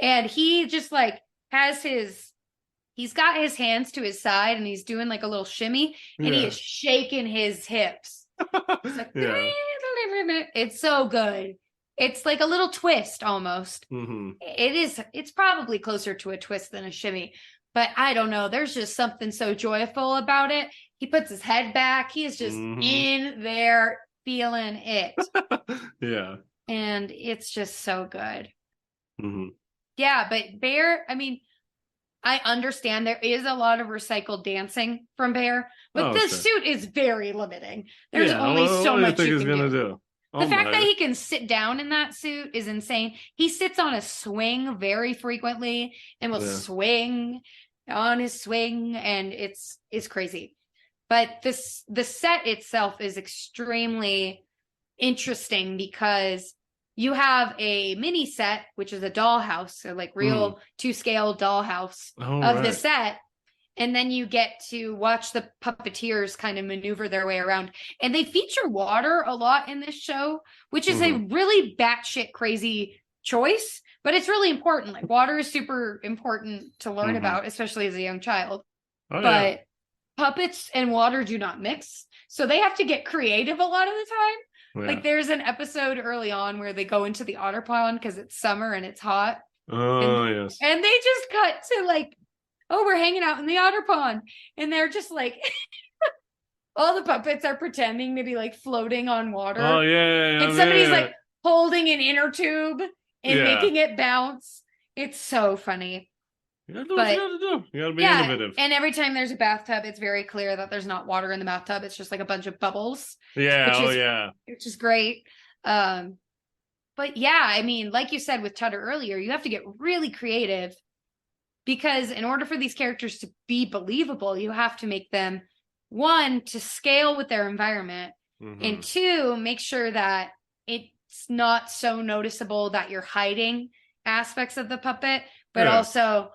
and he just like he's got his hands to his side and he's doing like a little shimmy and he is shaking his hips. It's like, it's so good. It's like a little twist almost. It's probably closer to a twist than a shimmy, but I don't know. There's just something so joyful about it. He puts his head back. He is just in there feeling it. Yeah. And it's just so good. Yeah, but Bear, I understand there is a lot of recycled dancing from Bear, but this suit is very limiting. There's only so much you can do. The fact that he can sit down in that suit is insane. He sits on a swing very frequently and will swing on his swing, and it's crazy. But the set itself is extremely interesting because you have a mini set, which is a dollhouse, so like real 2-scale dollhouse of the set. And then you get to watch the puppeteers kind of maneuver their way around. And they feature water a lot in this show, which is a really batshit crazy choice, but it's really important. Like water is super important to learn about, especially as a young child. But puppets and water do not mix. So they have to get creative a lot of the time. Like there's an episode early on where they go into the otter pond because it's summer and it's hot. And they just cut to like, oh, we're hanging out in the otter pond. And they're just like, all the puppets are pretending to be like floating on water. Oh, yeah. And somebody's like holding an inner tube and making it bounce. It's so funny. You gotta do what you gotta do. You gotta be innovative. And every time there's a bathtub, it's very clear that there's not water in the bathtub. It's just like a bunch of bubbles. Which is great. But yeah, like you said with Tudduh earlier, you have to get really creative because in order for these characters to be believable, you have to make them, 1, to scale with their environment, and 2, make sure that it's not so noticeable that you're hiding aspects of the puppet, but Yeah. also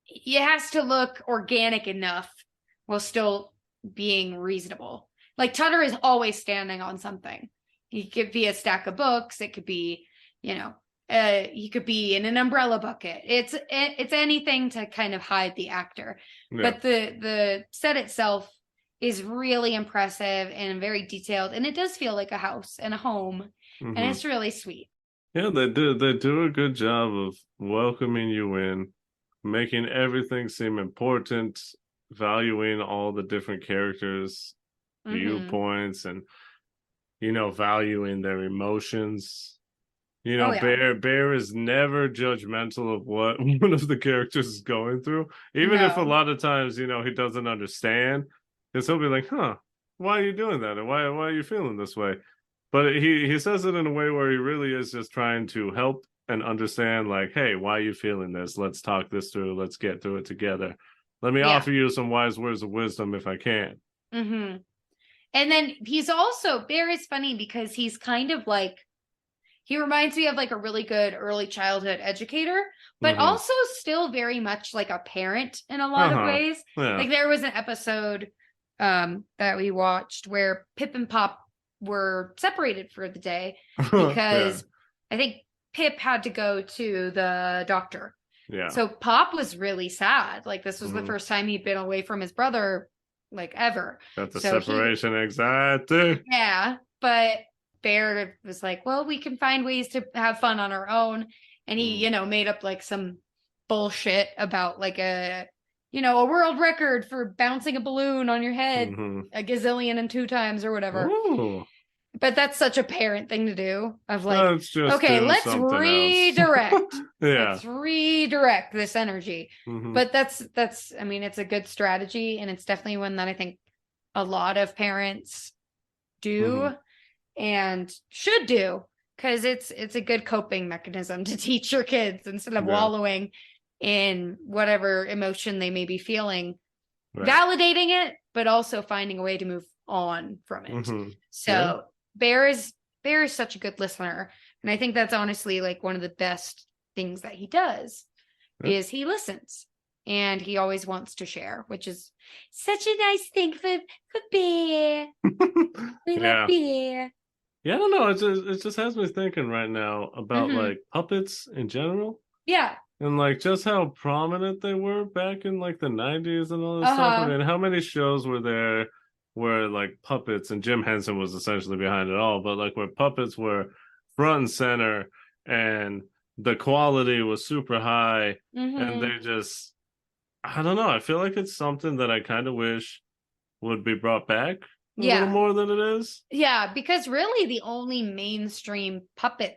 it has to look organic enough while still being reasonable. Like Tudduh is always standing on something. He could be a stack of books. It could be, he could be in an umbrella bucket. It's anything to kind of hide the actor. Yeah. But the set itself is really impressive and very detailed, and it does feel like a house and a home, and Mhm. it's really sweet. Yeah, they do a good job of welcoming you in, making everything seem important, valuing all the different characters' viewpoints, and valuing their emotions. Oh, yeah. Bear is never judgmental of what one of the characters is going through, even if a No. lot of times he doesn't understand, because he'll be like, "Huh, why are you doing that? And why are you feeling this way?" But he says it in a way where he really is just trying to help and understand, like, "Hey, why are you feeling this? Let's talk this through. Let's get through it together. Let me Yeah. offer you some wise words of wisdom if I can." Mm-hmm. And then Bear is funny because he's kind of like, he reminds me of like a really good early childhood educator, but also still very much like a parent in a lot of ways. Yeah. Like there was an episode that we watched where Pip and Pop were separated for the day because I think Pip had to go to the doctor. Yeah. So Pop was really sad. Like this was the first time he'd been away from his brother like ever. Got the So separation anxiety. Yeah, but Bear was like, well, we can find ways to have fun on our own. And he, made up like some bullshit about like a world record for bouncing a balloon on your head a gazillion and 2 times or whatever. Ooh. But that's such a parent thing to do of like, Let's just okay, do let's something redirect. Yeah. Let's redirect this energy. But that's, I mean, it's a good strategy. And it's definitely one that I think a lot of parents do and should do, because it's a good coping mechanism to teach your kids instead of wallowing in whatever emotion they may be feeling, validating it, but also finding a way to move on from it. So Bear is such a good listener, and I think that's honestly like one of the best things that he does is he listens, and he always wants to share, which is such a nice thing for Bear. We love Bear. Yeah, I don't know. It just has me thinking right now about like puppets in general. Yeah. And like just how prominent they were back in like the 90s and all this stuff. I mean, how many shows were there where like puppets, and Jim Henson was essentially behind it all, but like where puppets were front and center and the quality was super high and they just, I don't know. I feel like it's something that I kind of wish would be brought back a little more than it is. Yeah, because really the only mainstream puppet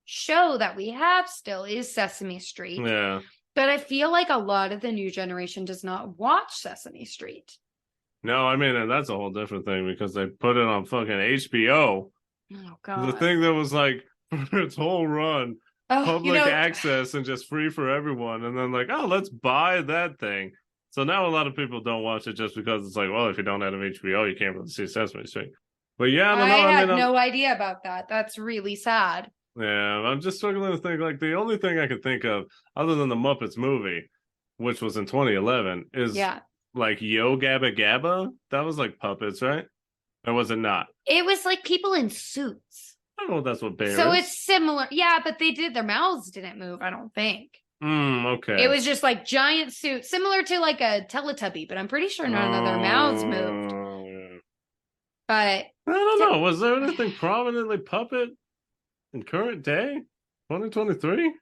show that we have still is Sesame Street. Yeah. But I feel like a lot of the new generation does not watch Sesame Street. No, I mean, and that's a whole different thing because they put it on fucking HBO. Oh, God. The thing that was like, for its whole run, public access and just free for everyone. And then like, oh, let's buy that thing. So now a lot of people don't watch it just because it's like, well, if you don't have HBO, you can't really see Sesame Street. But yeah, I don't know. I had no idea about that. That's really sad. Yeah, I'm just struggling to think, like, the only thing I could think of, other than the Muppets movie, which was in 2011, is like Yo Gabba Gabba. That was like puppets, right? Or was it not? It was like people in suits. I don't know if that's what Bear is. So it's similar. Yeah, but their mouths didn't move, I don't think. Okay. It was just like giant suits, similar to like a Teletubby, but I'm pretty sure none of their mouths moved. Yeah. But I don't know. Was there anything prominently puppet in current day? 2023?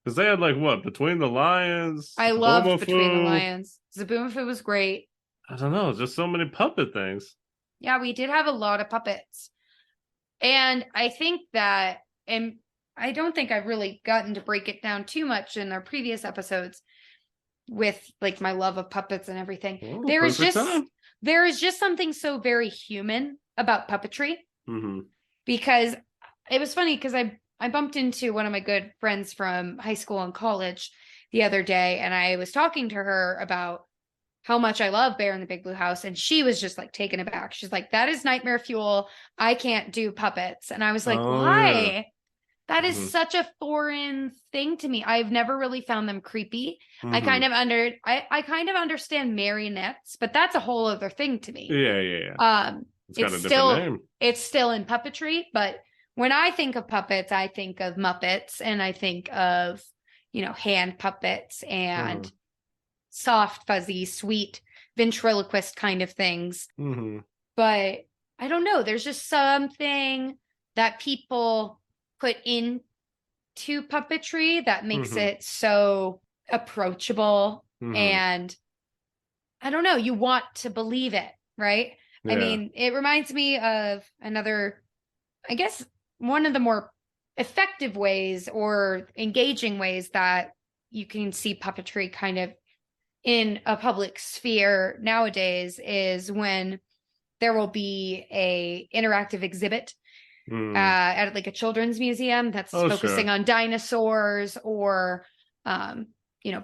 Because they had like what? Between the Lions? I loved Between the Lions. Zaboomafoo was great. I don't know. Just so many puppet things. Yeah, we did have a lot of puppets. And I think that, and I don't think I've really gotten to break it down too much in our previous episodes with like my love of puppets and everything. Oh, there is just something so very human about puppetry. Because it was funny because I bumped into one of my good friends from high school and college the other day, and I was talking to her about how much I love Bear in the Big Blue House. And she was just like taken aback. She's like, that is nightmare fuel. I can't do puppets. And I was like, Oh, why? yeah. That is Mhm. such a foreign thing to me. I've never really found them creepy. I Mhm. kind of understand marionettes, but that's a whole other thing to me. Yeah. It's got a different name. It's still in puppetry, but when I think of puppets, I think of Muppets and I think of, hand puppets and soft, fuzzy, sweet ventriloquist kind of things. Mm-hmm. But I don't know. There's just something that people put into puppetry that makes it so approachable. And I don't know, you want to believe it, right? Yeah. I mean, it reminds me of another, I guess, one of the more effective ways or engaging ways that you can see puppetry kind of in a public sphere nowadays is when there will be a interactive exhibit at like a children's museum that's focusing on dinosaurs or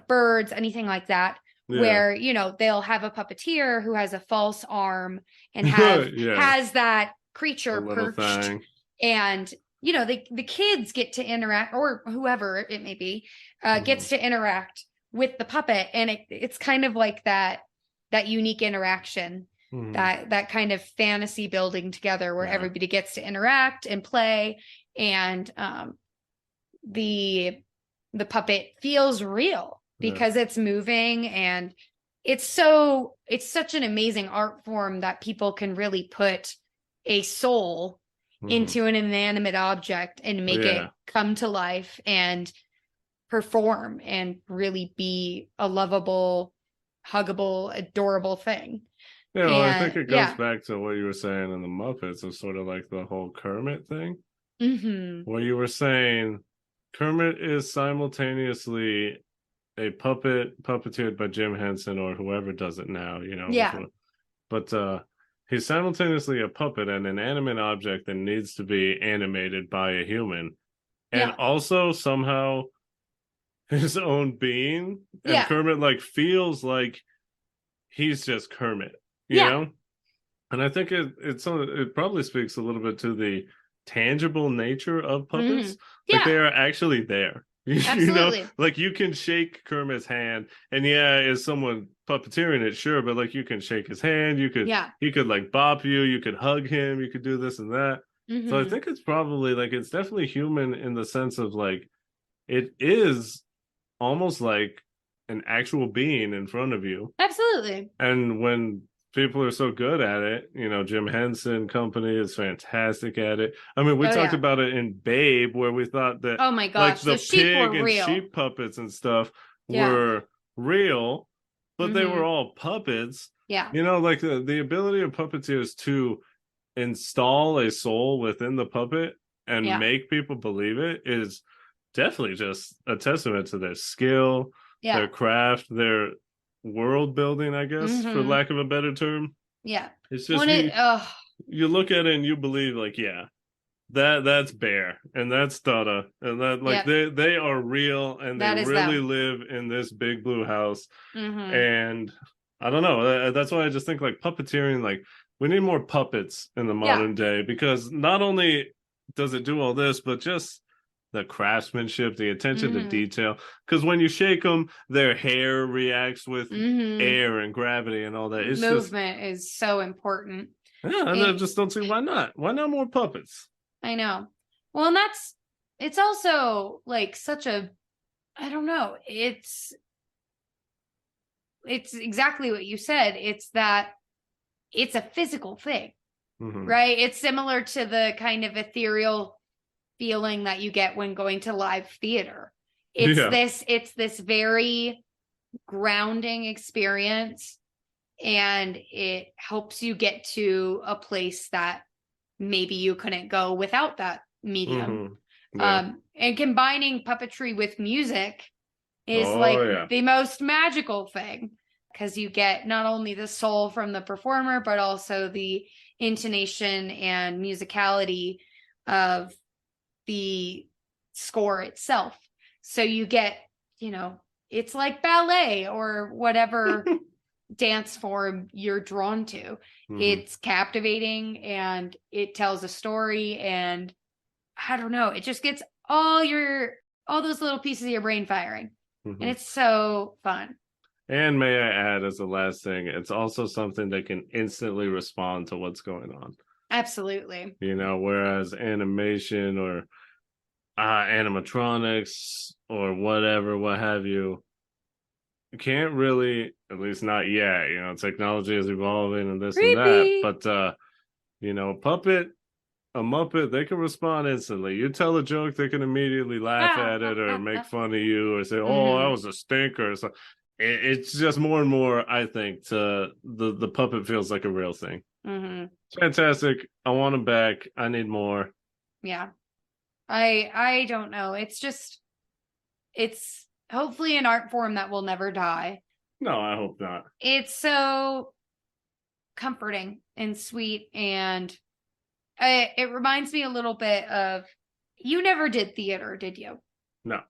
birds, anything like that. Yeah. Where they'll have a puppeteer who has a false arm and has that creature perched thing. and the kids get to interact, or whoever it may be gets to interact with the puppet, and it's kind of like that unique interaction, that kind of fantasy building together where everybody gets to interact and play, and the puppet feels real because it's moving, and it's such an amazing art form that people can really put a soul into an inanimate object and make it come to life and perform and really be a lovable, huggable, adorable thing. Yeah, well, I think it goes back to what you were saying in the Muppets of sort of like the whole Kermit thing. Where you were saying Kermit is simultaneously a puppeteered by Jim Henson or whoever does it now, but he's simultaneously a puppet and an animate object that needs to be animated by a human, and also somehow his own being. And Kermit like feels like he's just Kermit, you know. And I think it probably speaks a little bit to the tangible nature of puppets. Like they are actually there. Absolutely. Like you can shake Kermit's hand, and is someone puppeteering it? Sure, but like you can shake his hand, you could like bop you could hug him, you could do this and that. So I think it's probably like it's definitely human in the sense of like it is almost like an actual being in front of you. Absolutely. And when people are so good at it, Jim Henson Company is fantastic at it. I mean, we talked about it in Babe, where we thought that oh my gosh, like the pig and real. sheep puppets and stuff were real, but they were all puppets. Yeah. Like the ability of puppeteers to install a soul within the puppet and make people believe it is definitely just a testament to their skill, their craft, their world building, I guess, for lack of a better term. Yeah. It's just you look at it and you believe like, that's Bear and that's Tudduh and that like they are real and they really live in this big blue house. And I don't know, that's why I just think like puppeteering, like we need more puppets in the modern day, because not only does it do all this, but just the craftsmanship, the attention to detail. Because when you shake them, their hair reacts with air and gravity and all that. It's movement is so important. Yeah, and I just don't see why not. Why not more puppets? I know. Well, and it's also like such a, I don't know. It's exactly what you said. It's that it's a physical thing, right? It's similar to the kind of ethereal feeling that you get when going to live theater. It's this very grounding experience, and it helps you get to a place that maybe you couldn't go without that medium. And combining puppetry with music is the most magical thing, because you get not only the soul from the performer, but also the intonation and musicality of the score itself. So you get, it's like ballet or whatever dance form you're drawn to. Mhm. It's captivating and it tells a story, and I don't know, it just gets all those little pieces of your brain firing. Mhm. And it's so fun. And may I add, as the last thing, it's also something that can instantly respond to what's going on. Absolutely. You know, whereas animation or animatronics or whatever, what have you, can't really, at least not yet. You know, technology is evolving and this and that. Creepy. But you know, a Muppet, they can respond instantly. You tell a joke, they can immediately laugh at it or make fun of you or say, "Oh, that was a stinker." So it's just more and more, I think, to the puppet feels like a real thing. Fantastic. I want them back. I need more. Yeah. I don't know. It's hopefully an art form that will never die. No, I hope not. It's so comforting and sweet, and it reminds me a little bit of, you never did theater, did you? No.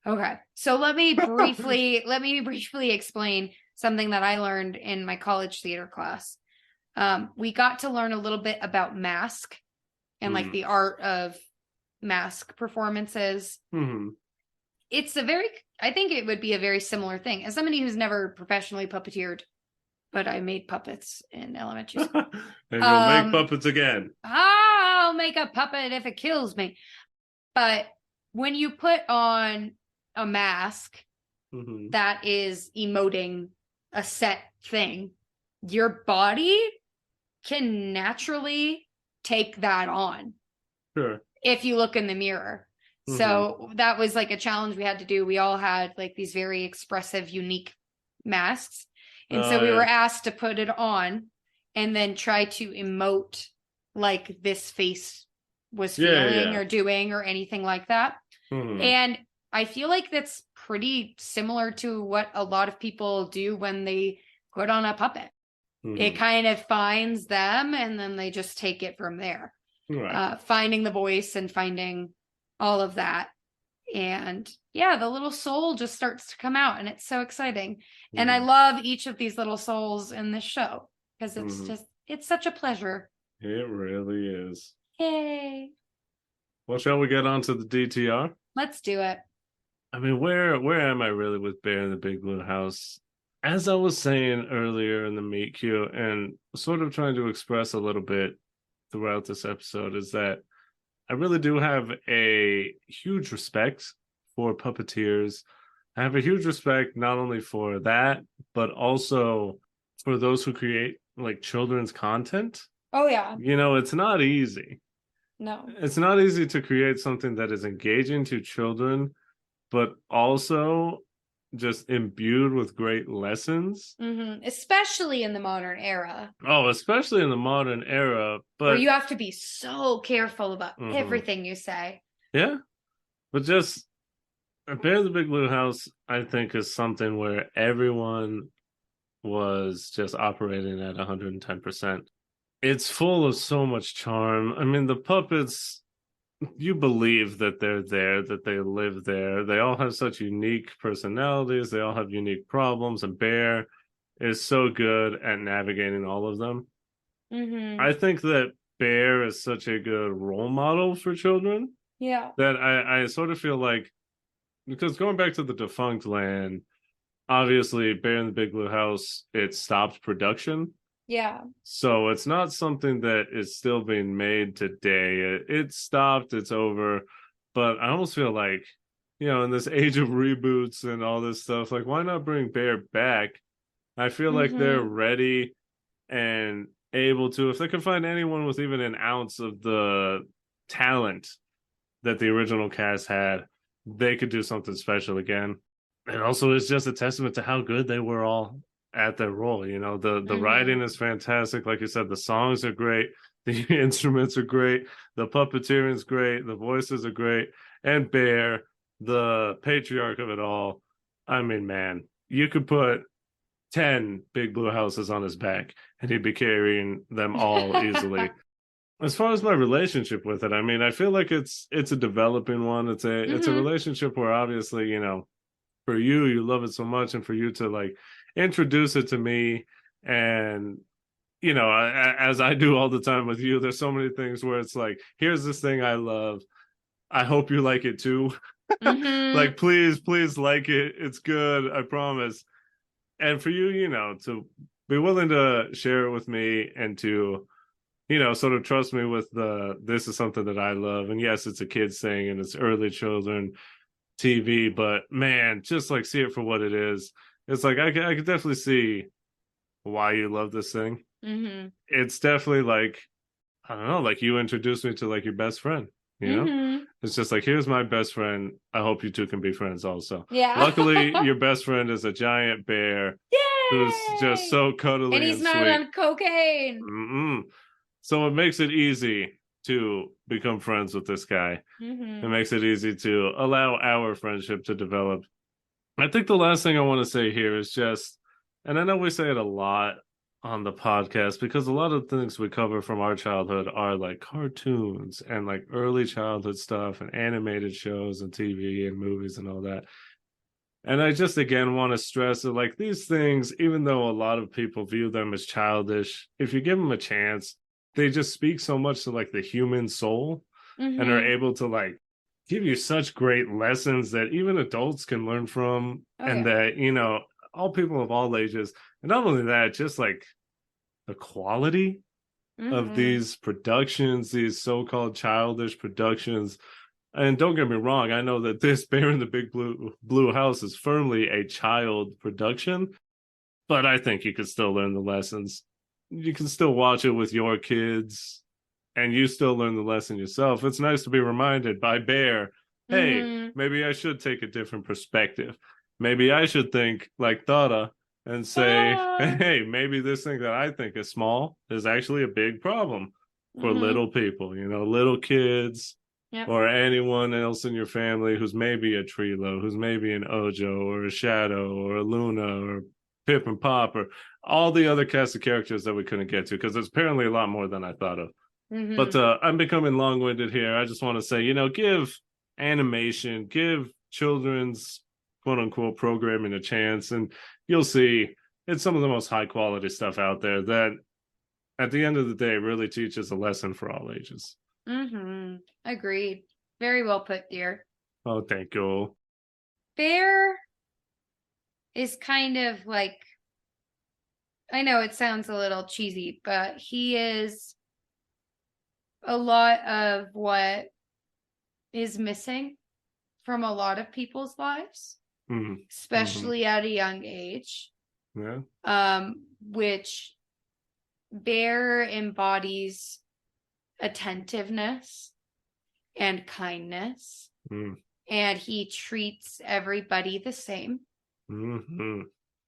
Okay. So let me briefly explain something that I learned in my college theater class. We got to learn a little bit about mask and like the art of mask performances. I think it would be a very similar thing. As somebody who's never professionally puppeteered, but I made puppets in elementary school. And you'll make puppets again. I'll make a puppet if it kills me. But when you put on a mask that is emoting a set thing, your body can naturally take that on. Sure. If you look in the mirror. So that was like a challenge we had to do. We all had like these very expressive, unique masks. And so we were asked to put it on and then try to emote like this face was feeling or doing or anything like that. And I feel like that's pretty similar to what a lot of people do when they put on a puppet. It kind of finds them and then they just take it from there. Right. Finding the voice and finding all of that. And yeah, the little soul just starts to come out and it's so exciting. And I love each of these little souls in this show because it's such a pleasure. It really is. Yay. Well, shall we get on to the DTR? Let's do it. I mean, where am I really with Bear in the Big Blue House? As I was saying earlier in the meet cute and sort of trying to express a little bit throughout this episode, is that I really do have a huge respect for puppeteers. I have a huge respect not only for that, but also for those who create like children's content. Oh, yeah. You know, it's not easy. No. It's not easy to create something that is engaging to children, but also just imbued with great lessons. Especially in the modern era. Oh, especially in the modern era. But where you have to be so careful about everything you say. Yeah. But just Bear in the Big Blue House, I think, is something where everyone was just operating at 110%. It's full of so much charm. I mean, the puppets, you believe that they're there, that they live there. They all have such unique personalities. They all have unique problems. And Bear is so good at navigating all of them. I think that Bear is such a good role model for children. Yeah. That I sort of feel like, because going back to the Defunct Land, obviously Bear in the Big Blue House, it stopped production. Yeah. So it's not something that is still being made today. It stopped, it's over. But I almost feel like, you know, in this age of reboots and all this stuff, like, why not bring Bear back? I feel like they're ready and able to, if they can find anyone with even an ounce of the talent that the original cast had, they could do something special again. And also, it's just a testament to how good they were all at their role. You know, the writing is fantastic. Like you said, the songs are great. The instruments are great. The puppeteering is great. The voices are great. And Bear, the patriarch of it all. I mean, man, you could put 10 big blue houses on his back and he'd be carrying them all easily. As far as my relationship with it, I mean, I feel like it's a developing one. It's a relationship where obviously, you know, for you love it so much, and for you to like introduce it to me. And as I do all the time with you, there's so many things where it's like, here's this thing I love, I hope you like it too. Mhm. Like, please like it, it's good, I promise. And for you, to be willing to share it with me, and to sort of trust me with this is something that I love. And yes, it's a kid's thing and it's early children TV, but man, just like see it for what it is. It's like I could definitely see why you love this thing. Mhm. It's definitely like, I don't know, like you introduced me to like your best friend, Mhm. It's just like, here's my best friend. I hope you two can be friends also. Yeah. Luckily, your best friend is a giant bear who's just Yay! so cuddly And he's and not sweet. on cocaine. Mm-mm. So it makes it easy to become friends with this guy. It Mhm. makes it easy to allow our friendship to develop. I think the last thing I want to say here is just, and I know we say it a lot on the podcast, because a lot of things we cover from our childhood are like cartoons and like early childhood stuff and animated shows and TV and movies and all that. And I just again want to stress that like these things, even though a lot of people view them as childish, if you give them a chance, they just speak so much to like the human soul, and are Mhm. able to like give you such great lessons that even adults can learn from. Oh, And yeah. that all people of all ages. And not only that, just like the quality of Mhm. these productions, these so-called childish productions. And don't get me wrong, I know that this Bear in the Big Blue House is firmly a child production, but I think you can still learn the lessons. You can still watch it with your kids, and you still learn the lesson yourself. It's nice to be reminded by Bear, hey, Mhm. maybe I should take a different perspective. Maybe I should think like Thada and say, Ah. hey, maybe this thing that I think is small is actually a big problem for Mhm. little people, little kids, Yep. or anyone else in your family who's maybe a Trilo, who's maybe an Ojo or a Shadow or a Luna or Pip and Pop, or all the other cast of characters that we couldn't get to, because there's apparently a lot more than I thought of. But Mhm. I'm becoming long-winded here. I just want to say, give animation, give children's quote unquote programming a chance, and you'll see it's some of the most high quality stuff out there that at the end of the day really teaches a lesson for all ages. Mhm. Agreed. Very well put, dear. Oh, thank you. Bear is kind of like, I know it sounds a little cheesy, but he is a lot of what is missing from a lot of people's lives, Mm-hmm. especially at a young age. Yeah. Which Bear embodies attentiveness and kindness, Mm. and he treats everybody the same. Mm-hmm.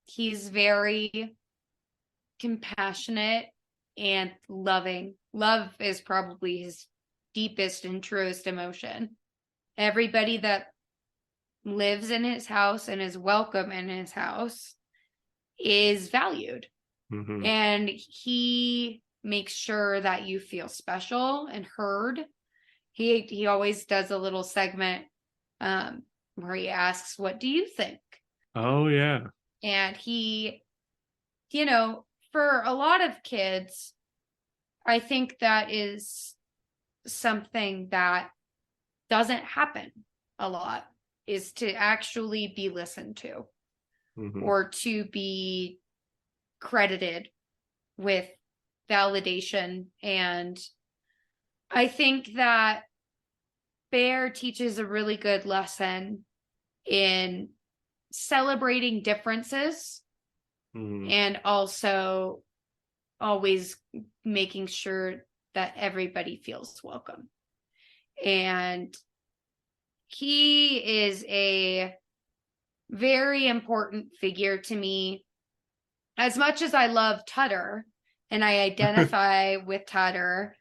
He's very compassionate and loving. Love is probably his deepest and truest emotion. Everybody that lives in his house and is welcome in his house is valued. Mm-hmm. And he makes sure that you feel special and heard. He always does a little segment where he asks, "What do you think?" Oh yeah. And he, for a lot of kids, I think that is something that doesn't happen a lot, is to actually be listened to, Mm-hmm. or to be credited with validation. And I think that Bear teaches a really good lesson in celebrating differences, Mm-hmm. and also always making sure that everybody feels welcome. And he is a very important figure to me. As much as I love Tudduh and I identify with Tudduh,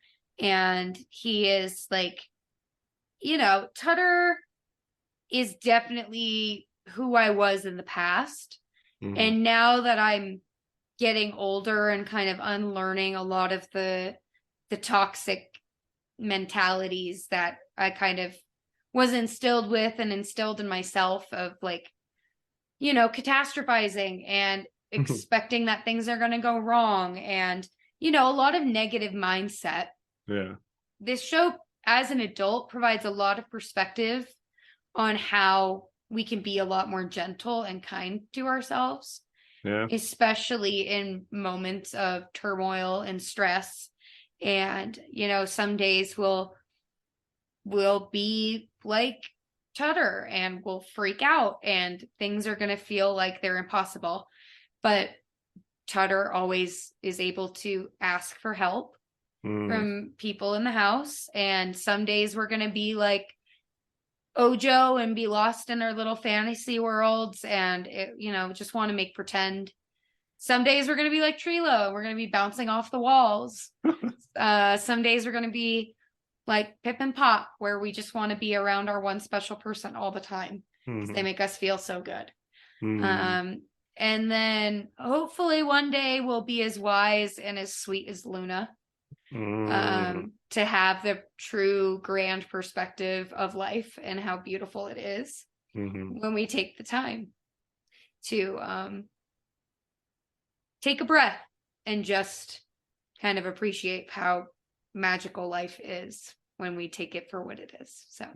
and he is like, Tudduh is definitely who I was in the past. Mm-hmm. And now that I'm getting older and kind of unlearning a lot of the toxic mentalities that I kind of was instilled with and instilled in myself, of like, catastrophizing and expecting that things are going to go wrong, and a lot of negative mindset. Yeah. This show, as an adult, provides a lot of perspective on how we can be a lot more gentle and kind to ourselves. Yeah. Especially in moments of turmoil and stress. And, some days we'll be like Tudduh and we'll freak out and things are going to feel like they're impossible. But Tudduh always is able to ask for help from people in the house. And some days we're going to be like Ojo and be lost in our little fantasy worlds and, just want to make pretend. Some days we're going to be like Trilo. We're going to be bouncing off the walls. Some days we're going to be like Pip and Pop, where we just want to be around our one special person all the time. They make us feel so good. And then hopefully one day we'll be as wise and as sweet as Luna. To have the true grand perspective of life and how beautiful it is when we take the time to take a breath and just kind of appreciate how magical life is when we take it for what it is. So,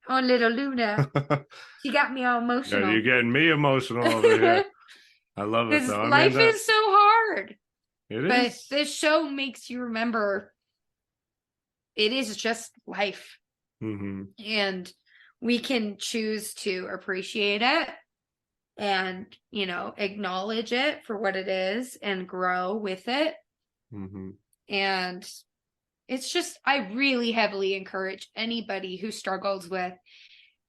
oh, little Luna, she got me all emotional. Yeah, you're getting me emotional over here. I love it though. Life is so hard. It but is. This show makes you remember it is just life. And we can choose to appreciate it and, acknowledge it for what it is and grow with it. And it's just, I really heavily encourage anybody who struggles with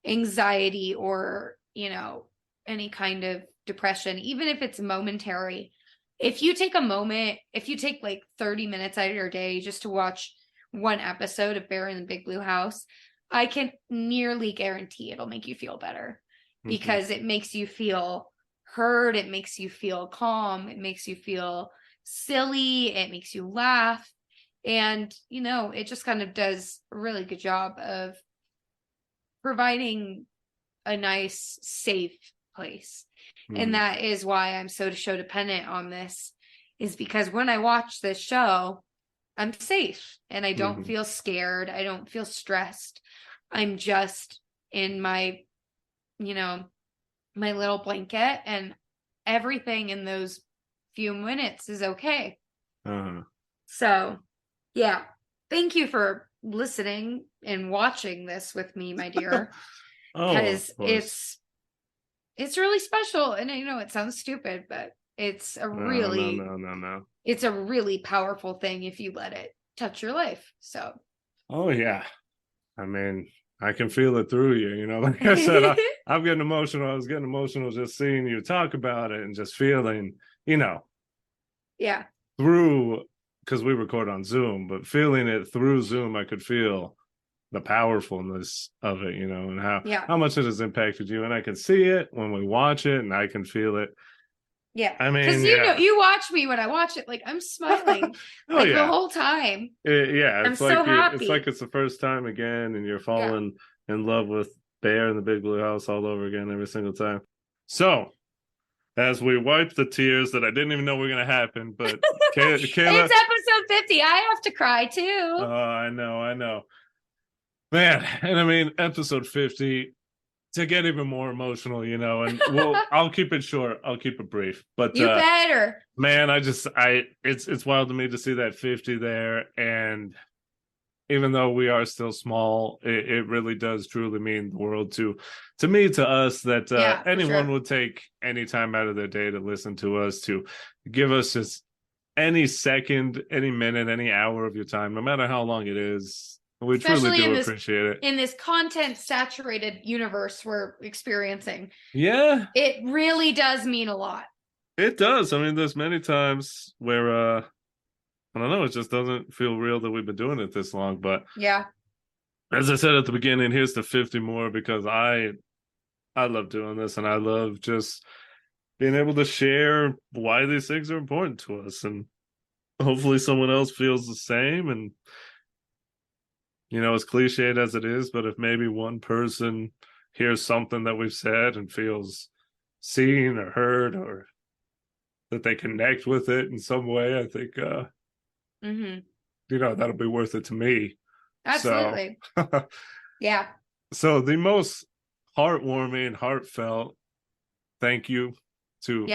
anxiety or, any kind of depression, even if it's momentary. If you take a moment, if you take like 30 minutes out of your day just to watch one episode of Bear in the Big Blue House, I can nearly guarantee it'll make you feel better because it makes you feel heard. It makes you feel calm. It makes you feel silly. It makes you laugh. And, it just kind of does a really good job of providing a nice, safe place. And that is why I'm so show dependent on this, is because when I watch this show, I'm safe and I don't feel scared. I don't feel stressed. I'm just in my, my little blanket, and everything in those few minutes is okay. So, yeah. Thank you for listening and watching this with me, my dear. Because it's really special, and I know it sounds stupid, but it's a really no. It's a really powerful thing if you let it touch your life. So, oh yeah, I mean, I can feel it through you. Like I said, I'm getting emotional. I was getting emotional just seeing you talk about it and just feeling, yeah, through, because we record on Zoom, but feeling it through Zoom, I could feel the powerfulness of it, and how much it has impacted you. And I can see it when we watch it, and I can feel it. Yeah. I mean, because you watch me when I watch it, like I'm smiling the whole time. It's I'm so happy. It's like it's the first time again, and you're falling in love with Bear in the Big Blue House all over again every single time. So, as we wipe the tears that I didn't even know were going to happen, but Kayla, it's episode 50. I have to cry too. Oh, I know. Man, and I mean, episode 50, to get even more emotional, and I'll keep it short. I'll keep it brief. But you better. Man, it's wild to me to see that 50 there. And even though we are still small, it really does truly mean the world to me, to us, that anyone would take any time out of their day to listen to us, to give us just any second, any minute, any hour of your time, no matter how long it is. We truly do appreciate it. In this content-saturated universe we're experiencing. Yeah. It really does mean a lot. It does. I mean, there's many times where, I don't know, it just doesn't feel real that we've been doing it this long. But yeah, as I said at the beginning, here's the 50 more, because I love doing this, and I love just being able to share why these things are important to us. And hopefully someone else feels the same. And as cliched as it is, but if maybe one person hears something that we've said and feels seen or heard, or that they connect with it in some way, I think, that'll be worth it to me. Absolutely. So, yeah. So the most heartwarming, heartfelt thank you to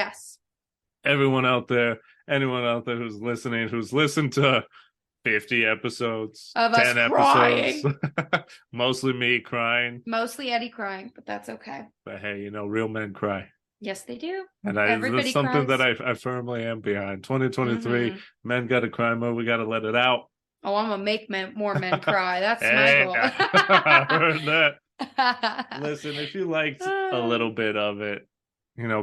everyone out there, anyone out there who's listening, who's listened to 50 episodes, of 10 us crying. episodes, mostly me crying. Mostly Eddie crying, but that's okay. But hey, real men cry. Yes, they do. And that's something that I firmly am behind. 2023, men got to cry more. We got to let it out. Oh, I'm going to make more men cry. That's my goal. I heard that. Listen, if you liked a little bit of it,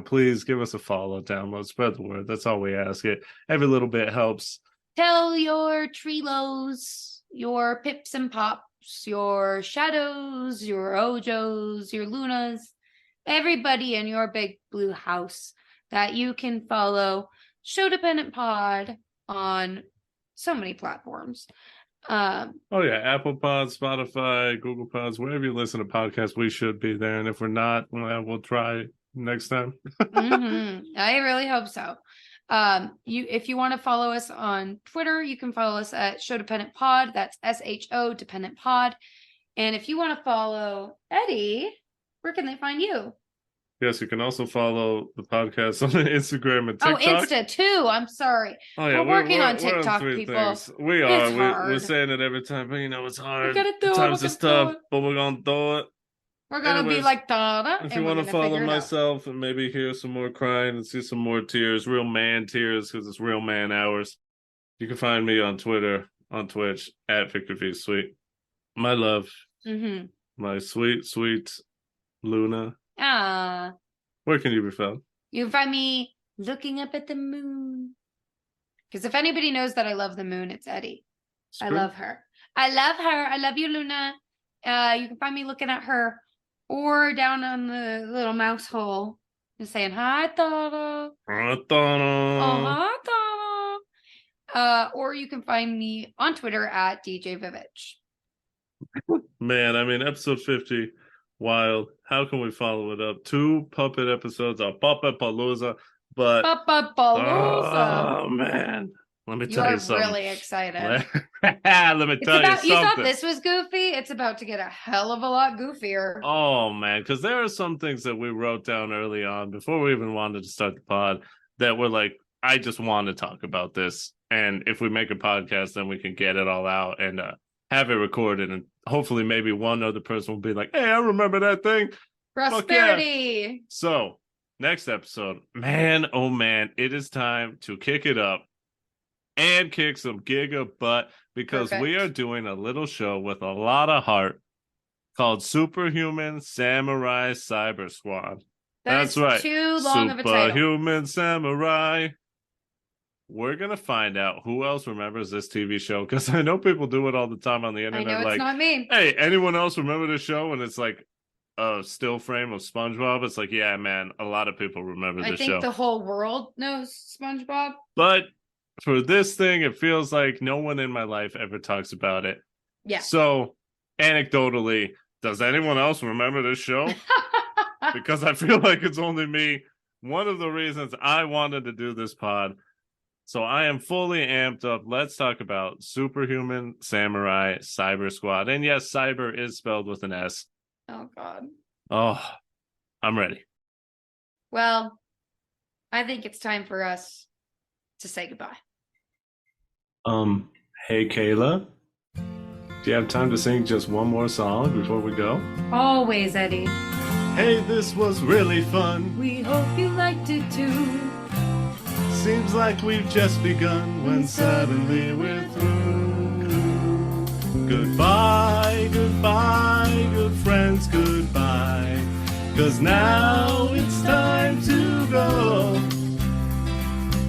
please give us a follow, download, spread the word. That's all we ask. Every little bit helps. Tell your Treelos, your Pips and Pops, your Shadows, your Ojos, your Lunas, everybody in your big blue house that you can follow Sho-Dependent Pod on so many platforms. Apple Pods, Spotify, Google Pods, wherever you listen to podcasts, we should be there. And if we're not, we'll try next time. I really hope so. If you want to follow us on Twitter, you can follow us at Sho-Dependent Pod. That's SHO Dependent Pod. And if you want to follow Eddie, where can they find you? Yes, you can also follow the podcast on Instagram and TikTok. Oh, Insta too. I'm sorry. Oh, yeah, we're working on TikTok, people. Things. We are. We're saying it every time, but it's hard. We gotta do it. Times is tough, but we're going to do it. We're going to be like Dada. If you want to follow myself and maybe hear some more crying and see some more tears, real man tears, because it's real man hours, you can find me on Twitter, on Twitch, at Victor V. Sweet. My love. My sweet, sweet Luna. Where can you be found? You can find me looking up at the moon. Because if anybody knows that I love the moon, it's Eddie. I love her. I love you, Luna. You can find me looking at her or down on the little mouse hole and saying, hi, Tara. Hi, Tara. Oh, hi, Tara. Or you can find me on Twitter at DJ Vivitch. Man, episode 50. Wild. How can we follow it up? 2 puppet episodes of Puppet Palooza, but oh man, let me tell you something. You're really excited. Let me tell you something. You thought this was goofy? It's about to get a hell of a lot goofier. Oh man, because there are some things that we wrote down early on before we even wanted to start the pod that were like, I just want to talk about this, and if we make a podcast, then we can get it all out and have it recorded, and hopefully maybe one other person will be like, hey, I remember that thing. Prosperity. Yeah. So next episode, man, oh man, it is time to kick it up and kick some giga butt, because we are doing a little show with a lot of heart called Superhuman Samurai Cyber Squad. That's right. Too long of a title. Superhuman Samurai. We're going to find out who else remembers this TV show, because I know people do it all the time on the internet. I know it's not me. Hey, anyone else remember the show? And it's like a still frame of SpongeBob. It's like, yeah, man, a lot of people remember this show. I think the whole world knows SpongeBob. But for this thing, it feels like no one in my life ever talks about it. Yeah. So, anecdotally, does anyone else remember this show? Because I feel like it's only me. One of the reasons I wanted to do this pod. So I am fully amped up. Let's talk about Superhuman Samurai Cyber Squad. And yes, cyber is spelled with an S. Oh, God. Oh, I'm ready. Well, I think it's time for us to say goodbye. Hey, Kayla. Do you have time to sing just one more song before we go? Always, Eddie. Hey, this was really fun. We hope you liked it too. Seems like we've just begun when suddenly we're through. Goodbye, goodbye, good friends, goodbye. 'Cause now it's time to go.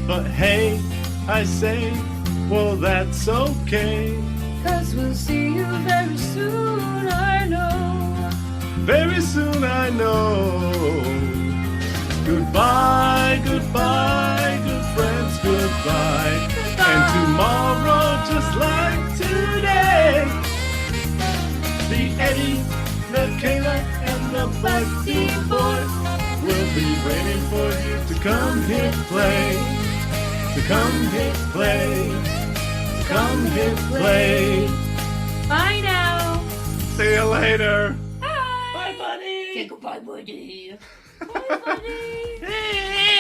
But hey, I say, well, that's okay. 'Cause we'll see you very soon, I know. Very soon, I know. Goodbye, goodbye, good friends, goodbye. And tomorrow, just like today, the Eddie, the Kayla, and the Bugsy Boys will be waiting for you to come hit play. To come hit play. To come hit play. Bye now. See you later. Bye. Bye, buddy. Say goodbye, buddy. Bye, buddy.